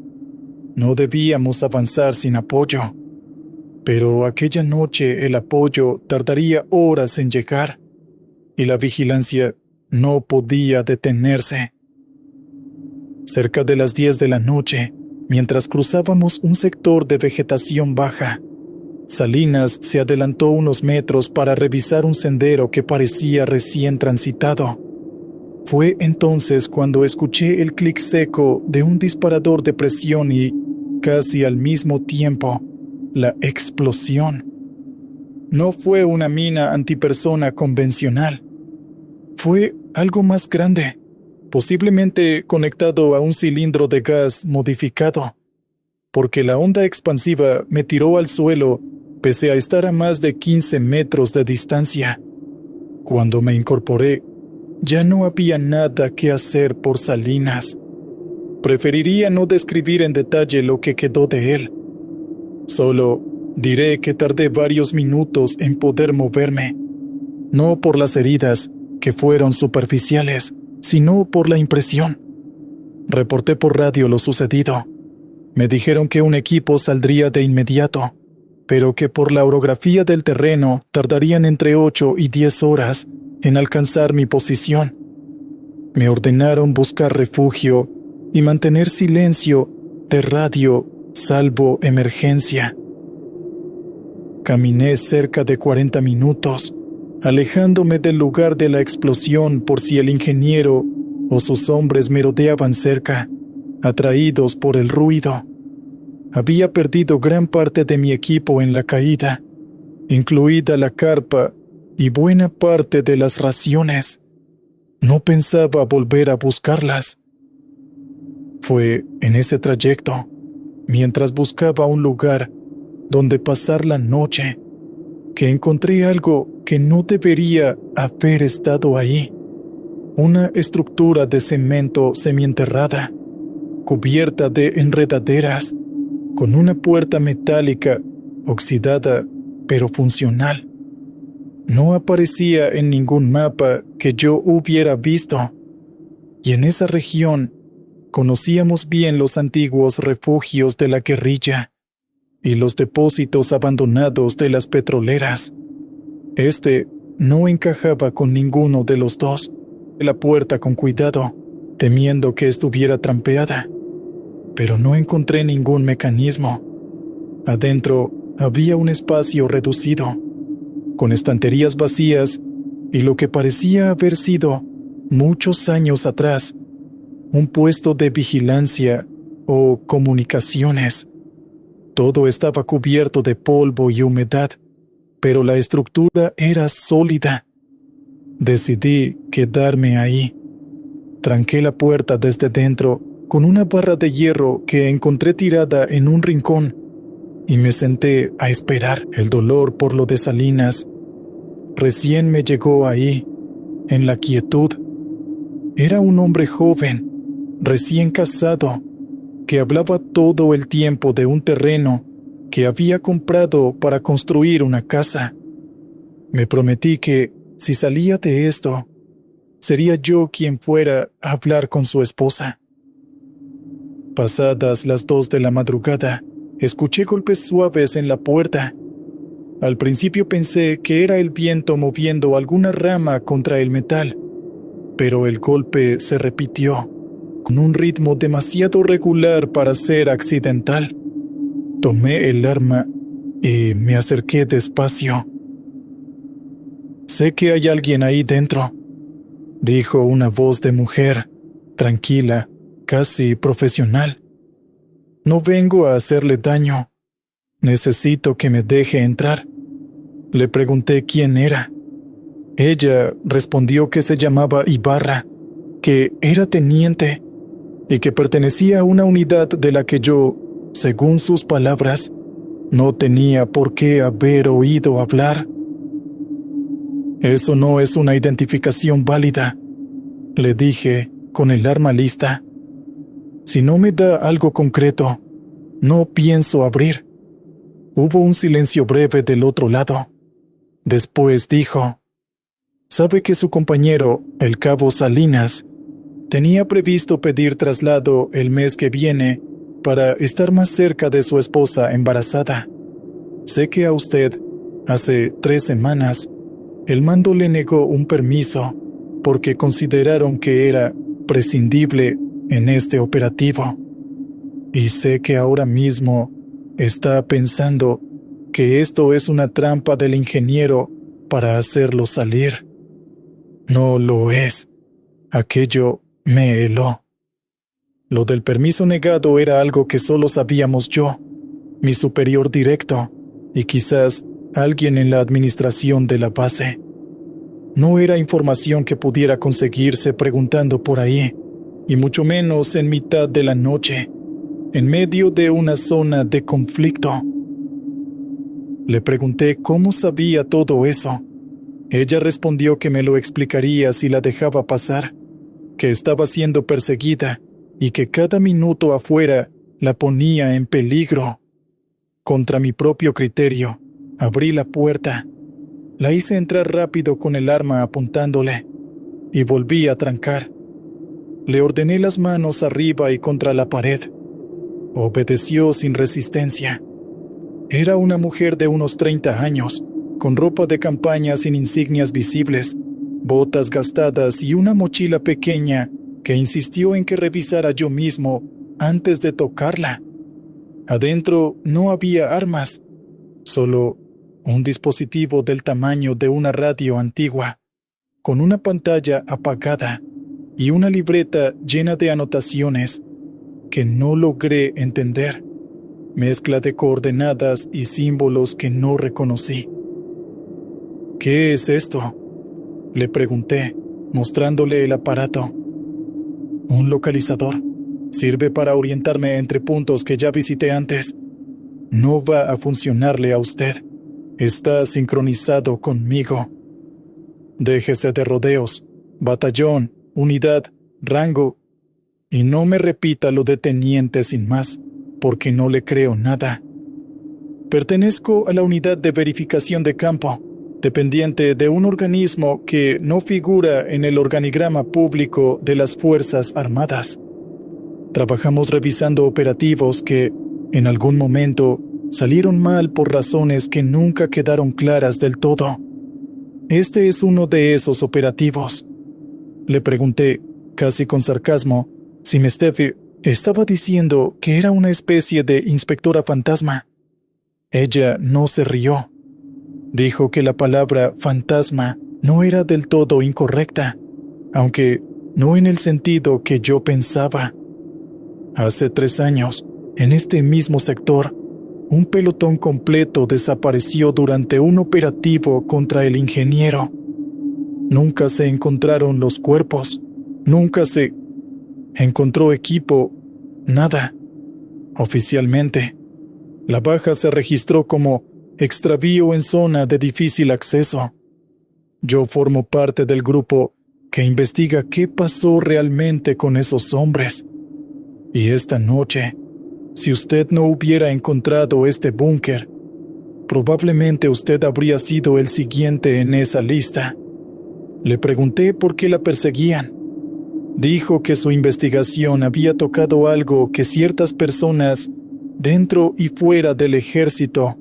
no debíamos avanzar sin apoyo. Pero aquella noche el apoyo tardaría horas en llegar, y la vigilancia no podía detenerse. Cerca de las 10 de la noche, mientras cruzábamos un sector de vegetación baja, Salinas se adelantó unos metros para revisar un sendero que parecía recién transitado. Fue entonces cuando escuché el clic seco de un disparador de presión y, casi al mismo tiempo, la explosión. No fue una mina antipersona convencional. Fue algo más grande, posiblemente conectado a un cilindro de gas modificado, porque la onda expansiva me tiró al suelo pese a estar a más de 15 metros de distancia. Cuando me incorporé, ya no había nada que hacer por Salinas. Preferiría no describir en detalle lo que quedó de él. Solo diré que tardé varios minutos en poder moverme, no por las heridas, que fueron superficiales, sino por la impresión. Reporté por radio lo sucedido. Me dijeron que un equipo saldría de inmediato, pero que por la orografía del terreno tardarían entre 8 y 10 horas en alcanzar mi posición. Me ordenaron buscar refugio y mantener silencio de radio salvo emergencia. Caminé cerca de 40 minutos, alejándome del lugar de la explosión por si el ingeniero o sus hombres merodeaban cerca, atraídos por el ruido. Había perdido gran parte de mi equipo en la caída, incluida la carpa y buena parte de las raciones. No pensaba volver a buscarlas. Fue en ese trayecto, mientras buscaba un lugar donde pasar la noche, que encontré algo que no debería haber estado ahí. Una estructura de cemento semienterrada, cubierta de enredaderas, con una puerta metálica, oxidada pero funcional. No aparecía en ningún mapa que yo hubiera visto, y en esa región conocíamos bien los antiguos refugios de la guerrilla y los depósitos abandonados de las petroleras. Este no encajaba con ninguno de los dos. La puerta con cuidado, temiendo que estuviera trampeada, pero no encontré ningún mecanismo. Adentro había un espacio reducido, con estanterías vacías y lo que parecía haber sido, muchos años atrás, un puesto de vigilancia o comunicaciones. Todo estaba cubierto de polvo y humedad, pero la estructura era sólida. Decidí quedarme ahí. Tranqué la puerta desde dentro con una barra de hierro que encontré tirada en un rincón y me senté a esperar. El dolor por lo de Salinas recién me llegó ahí, en la quietud. Era un hombre joven, recién casado, que hablaba todo el tiempo de un terreno que había comprado para construir una casa. Me prometí que, si salía de esto, sería yo quien fuera a hablar con su esposa. Pasadas las 2 de la madrugada, escuché golpes suaves en la puerta. Al principio pensé que era el viento moviendo alguna rama contra el metal, pero el golpe se repitió, con un ritmo demasiado regular para ser accidental. Tomé el arma y me acerqué despacio. «Sé que hay alguien ahí dentro», dijo una voz de mujer, tranquila, casi profesional. «No vengo a hacerle daño. Necesito que me deje entrar». Le pregunté quién era. Ella respondió que se llamaba Ibarra, que era teniente y que pertenecía a una unidad de la que yo, según sus palabras, no tenía por qué haber oído hablar. «Eso no es una identificación válida», le dije, con el arma lista. «Si no me da algo concreto, no pienso abrir». Hubo un silencio breve del otro lado. Después dijo: «¿Sabe que su compañero, el cabo Salinas, tenía previsto pedir traslado el mes que viene para estar más cerca de su esposa embarazada? Sé que a usted, hace 3 semanas, el mando le negó un permiso porque consideraron que era prescindible en este operativo. Y sé que ahora mismo está pensando que esto es una trampa del ingeniero para hacerlo salir. No lo es. Aquello me heló. Lo del permiso negado era algo que solo sabíamos yo, mi superior directo, y quizás alguien en la administración de la base. No era información que pudiera conseguirse preguntando por ahí, y mucho menos en mitad de la noche, en medio de una zona de conflicto. Le pregunté cómo sabía todo eso. Ella respondió que me lo explicaría si la dejaba pasar, que estaba siendo perseguida y que cada minuto afuera la ponía en peligro. Contra mi propio criterio, abrí la puerta. La hice entrar rápido con el arma apuntándole y volví a trancar. Le ordené las manos arriba y contra la pared. Obedeció sin resistencia. Era una mujer de unos 30 años, con ropa de campaña sin insignias visibles, botas gastadas y una mochila pequeña que insistió en que revisara yo mismo antes de tocarla. Adentro no había armas, solo un dispositivo del tamaño de una radio antigua, con una pantalla apagada y una libreta llena de anotaciones que no logré entender, mezcla de coordenadas y símbolos que no reconocí. «¿Qué es esto?», le pregunté, mostrándole el aparato. «Un localizador. Sirve para orientarme entre puntos que ya visité antes. No va a funcionarle a usted. Está sincronizado conmigo. Déjese de rodeos, batallón, unidad, rango, y no me repita lo de teniente sin más, porque no le creo nada. Pertenezco a la unidad de verificación de campo, dependiente de un organismo que no figura en el organigrama público de las Fuerzas Armadas. Trabajamos revisando operativos que, en algún momento, salieron mal por razones que nunca quedaron claras del todo. Este es uno de esos operativos». Le pregunté, casi con sarcasmo, si mi Steffi estaba diciendo que era una especie de inspectora fantasma. Ella no se rió. Dijo que la palabra fantasma no era del todo incorrecta, aunque no en el sentido que yo pensaba. Hace 3 años, en este mismo sector, un pelotón completo desapareció durante un operativo contra el ingeniero. Nunca se encontraron los cuerpos, nunca se encontró equipo, nada. Oficialmente, la baja se registró como extravío en zona de difícil acceso. Yo formo parte del grupo que investiga qué pasó realmente con esos hombres. Y esta noche, si usted no hubiera encontrado este búnker, probablemente usted habría sido el siguiente en esa lista. Le pregunté por qué la perseguían. Dijo que su investigación había tocado algo que ciertas personas, dentro y fuera del ejército,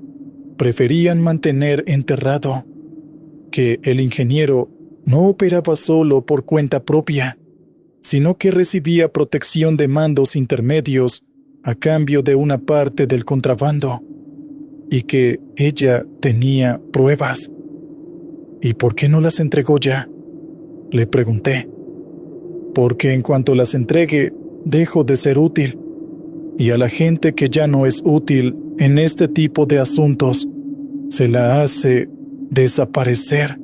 preferían mantener enterrado, que el ingeniero no operaba solo por cuenta propia, sino que recibía protección de mandos intermedios a cambio de una parte del contrabando, y que ella tenía pruebas. ¿Y por qué no las entregó ya?, le pregunté. Porque en cuanto las entregue, dejo de ser útil, y a la gente que ya no es útil en este tipo de asuntos, se la hace desaparecer.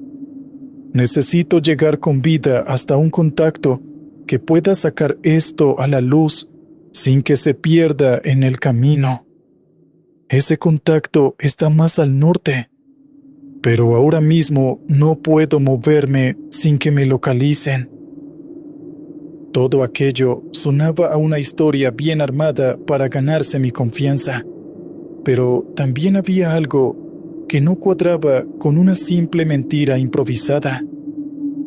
Necesito llegar con vida hasta un contacto que pueda sacar esto a la luz sin que se pierda en el camino. Ese contacto está más al norte, pero ahora mismo no puedo moverme sin que me localicen. Todo aquello sonaba a una historia bien armada para ganarse mi confianza, pero también había algo que no cuadraba con una simple mentira improvisada.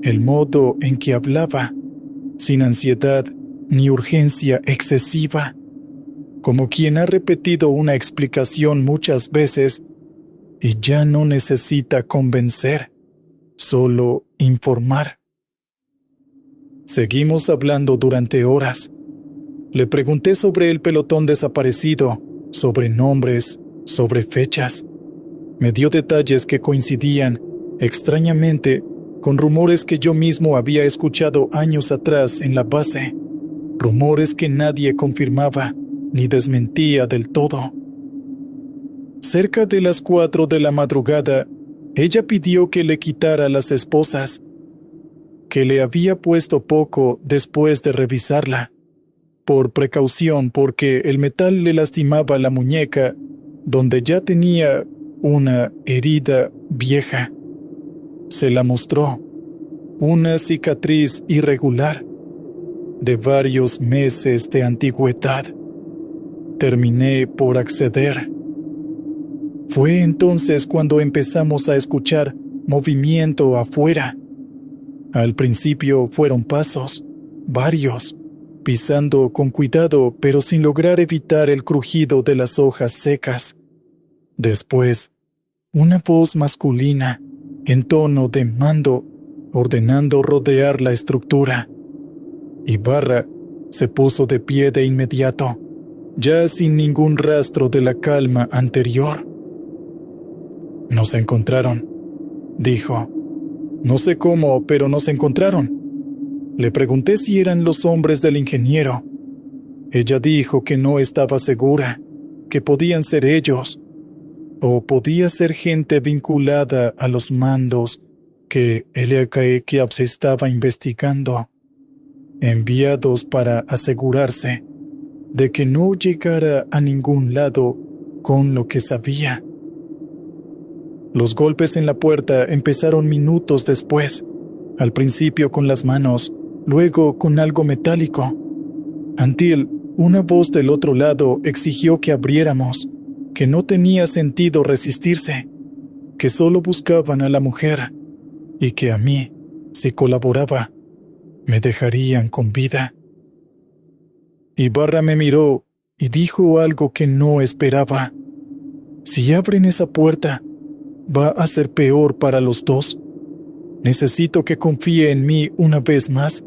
El modo en que hablaba, sin ansiedad ni urgencia excesiva, como quien ha repetido una explicación muchas veces y ya no necesita convencer, solo informar. Seguimos hablando durante horas. Le pregunté sobre el pelotón desaparecido, sobre nombres, sobre fechas. Me dio detalles que coincidían, extrañamente, con rumores que yo mismo había escuchado años atrás en la base, rumores que nadie confirmaba ni desmentía del todo. Cerca de las 4 de la madrugada, ella pidió que le quitara las esposas, que le había puesto poco después de revisarla, por precaución porque el metal le lastimaba la muñeca, donde ya tenía una herida vieja. Se la mostró, una cicatriz irregular, de varios meses de antigüedad. Terminé por acceder. Fue entonces cuando empezamos a escuchar movimiento afuera. Al principio fueron pasos, varios, pisando con cuidado pero sin lograr evitar el crujido de las hojas secas. Después, una voz masculina, en tono de mando, ordenando rodear la estructura. Ibarra se puso de pie de inmediato, ya sin ningún rastro de la calma anterior. «Nos encontraron», dijo. «No sé cómo, pero nos encontraron». Le pregunté si eran los hombres del ingeniero. Ella dijo que no estaba segura, que podían ser ellos, o podía ser gente vinculada a los mandos que LKX estaba investigando, enviados para asegurarse de que no llegara a ningún lado con lo que sabía. Los golpes en la puerta empezaron minutos después, al principio con las manos, luego con algo metálico. Until una voz del otro lado exigió que abriéramos, que no tenía sentido resistirse, que solo buscaban a la mujer y que a mí, si colaboraba, me dejarían con vida. Ibarra me miró y dijo algo que no esperaba. «Si abren esa puerta, va a ser peor para los dos. Necesito que confíe en mí una vez más.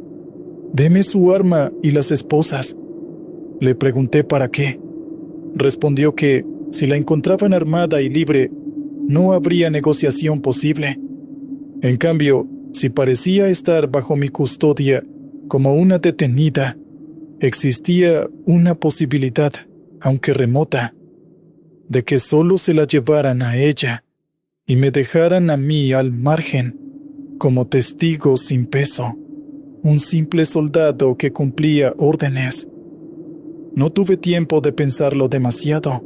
Deme su arma y las esposas». Le pregunté para qué. Respondió que, si la encontraban armada y libre, no habría negociación posible. En cambio, si parecía estar bajo mi custodia como una detenida, existía una posibilidad, aunque remota, de que solo se la llevaran a ella y me dejaran a mí al margen, como testigo sin peso, un simple soldado que cumplía órdenes. No tuve tiempo de pensarlo demasiado,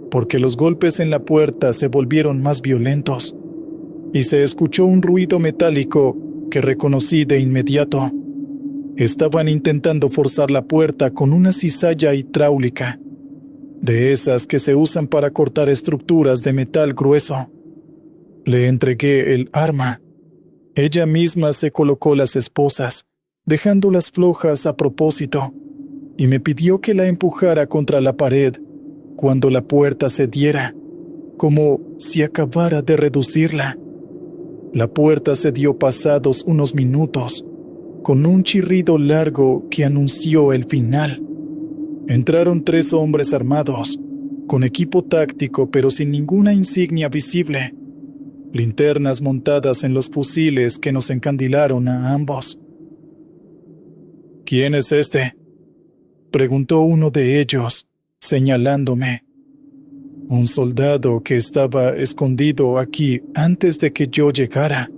porque los golpes en la puerta se volvieron más violentos, y se escuchó un ruido metálico que reconocí de inmediato. Estaban intentando forzar la puerta con una cizalla hidráulica, de esas que se usan para cortar estructuras de metal grueso. Le entregué el arma. Ella misma se colocó las esposas, dejándolas flojas a propósito, y me pidió que la empujara contra la pared cuando la puerta cediera, como si acabara de reducirla. La puerta cedió pasados unos minutos, con un chirrido largo que anunció el final. Entraron 3 hombres armados, con equipo táctico pero sin ninguna insignia visible, linternas montadas en los fusiles que nos encandilaron a ambos. «¿Quién es este?», preguntó uno de ellos, señalándome. «Un soldado que estaba escondido aquí antes de que yo llegara»,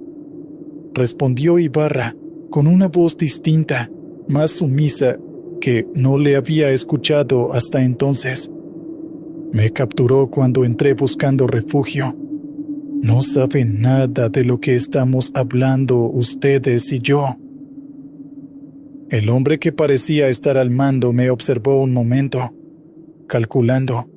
respondió Ibarra, con una voz distinta, más sumisa, que no le había escuchado hasta entonces. «Me capturó cuando entré buscando refugio. No sabe nada de lo que estamos hablando ustedes y yo». El hombre que parecía estar al mando me observó un momento, calculando.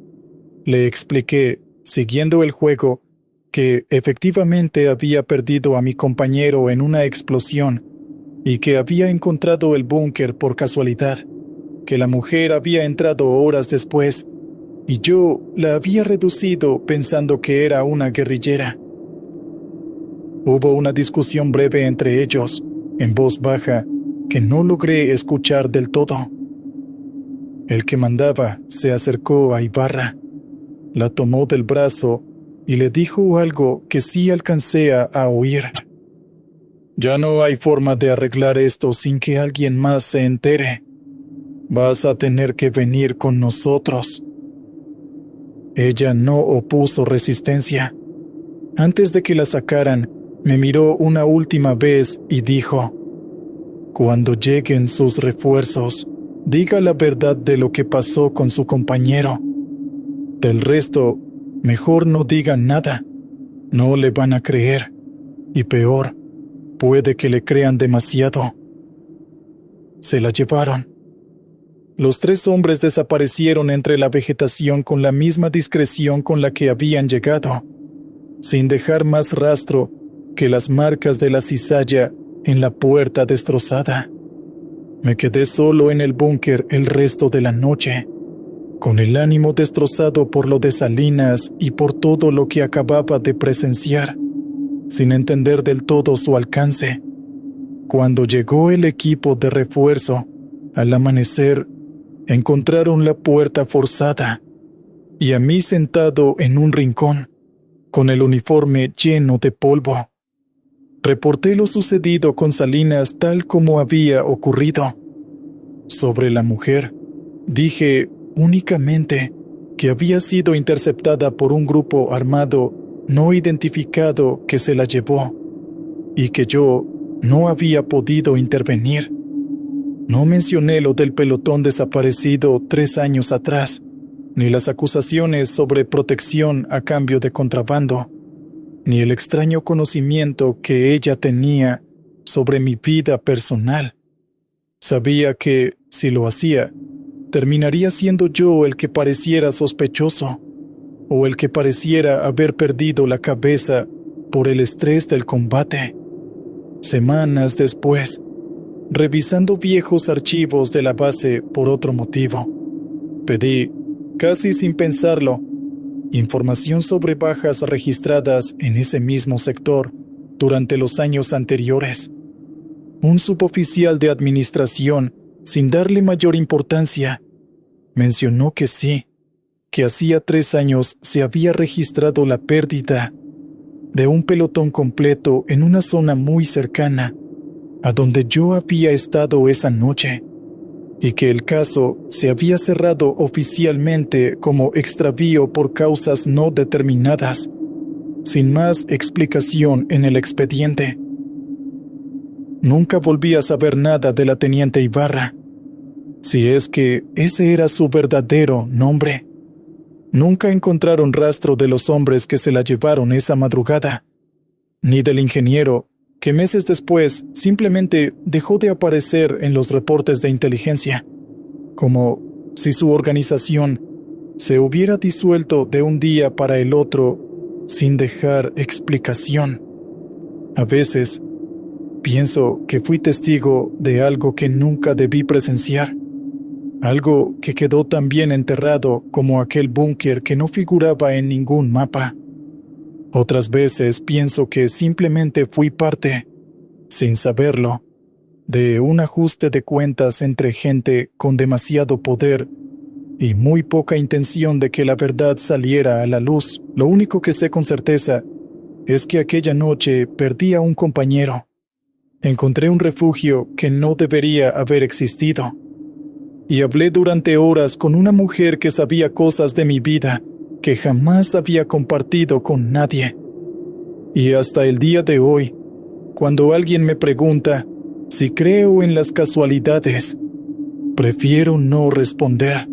Le expliqué, siguiendo el juego, que efectivamente había perdido a mi compañero en una explosión y que había encontrado el búnker por casualidad, que la mujer había entrado horas después y yo la había reducido pensando que era una guerrillera. Hubo una discusión breve entre ellos, en voz baja, que no logré escuchar del todo. El que mandaba se acercó a Ibarra, la tomó del brazo y le dijo algo que sí alcancé a oír. «Ya no hay forma de arreglar esto sin que alguien más se entere. Vas a tener que venir con nosotros». Ella no opuso resistencia. Antes de que la sacaran, me miró una última vez y dijo: «Cuando lleguen sus refuerzos, diga la verdad de lo que pasó con su compañero. Del resto, mejor no diga nada. No le van a creer. Y peor, puede que le crean demasiado». Se la llevaron. Los 3 hombres desaparecieron entre la vegetación con la misma discreción con la que habían llegado, sin dejar más rastro que las marcas de la cizalla en la puerta destrozada. Me quedé solo en el búnker el resto de la noche, con el ánimo destrozado por lo de Salinas y por todo lo que acababa de presenciar, sin entender del todo su alcance. Cuando llegó el equipo de refuerzo, al amanecer, encontraron la puerta forzada y a mí sentado en un rincón, con el uniforme lleno de polvo. Reporté lo sucedido con Salinas tal como había ocurrido. Sobre la mujer, dije únicamente que había sido interceptada por un grupo armado no identificado que se la llevó, y que yo no había podido intervenir. No mencioné lo del pelotón desaparecido 3 años atrás, ni las acusaciones sobre protección a cambio de contrabando, ni el extraño conocimiento que ella tenía sobre mi vida personal. Sabía que, si lo hacía, terminaría siendo yo el que pareciera sospechoso, o el que pareciera haber perdido la cabeza por el estrés del combate. Semanas después, revisando viejos archivos de la base por otro motivo, pedí, casi sin pensarlo, información sobre bajas registradas en ese mismo sector durante los años anteriores. Un suboficial de administración, sin darle mayor importancia, mencionó que sí, que hacía 3 años se había registrado la pérdida de un pelotón completo en una zona muy cercana a donde yo había estado esa noche, y que el caso se había cerrado oficialmente como extravío por causas no determinadas, sin más explicación en el expediente. Nunca volví a saber nada de la teniente Ibarra, si es que ese era su verdadero nombre. Nunca encontraron rastro de los hombres que se la llevaron esa madrugada, ni del ingeniero, que meses después simplemente dejó de aparecer en los reportes de inteligencia, como si su organización se hubiera disuelto de un día para el otro sin dejar explicación. A veces pienso que fui testigo de algo que nunca debí presenciar, algo que quedó tan bien enterrado como aquel búnker que no figuraba en ningún mapa. Otras veces pienso que simplemente fui parte, sin saberlo, de un ajuste de cuentas entre gente con demasiado poder y muy poca intención de que la verdad saliera a la luz. Lo único que sé con certeza es que aquella noche perdí a un compañero. Encontré un refugio que no debería haber existido. Y hablé durante horas con una mujer que sabía cosas de mi vida que jamás había compartido con nadie. Y hasta el día de hoy, cuando alguien me pregunta si creo en las casualidades, prefiero no responder.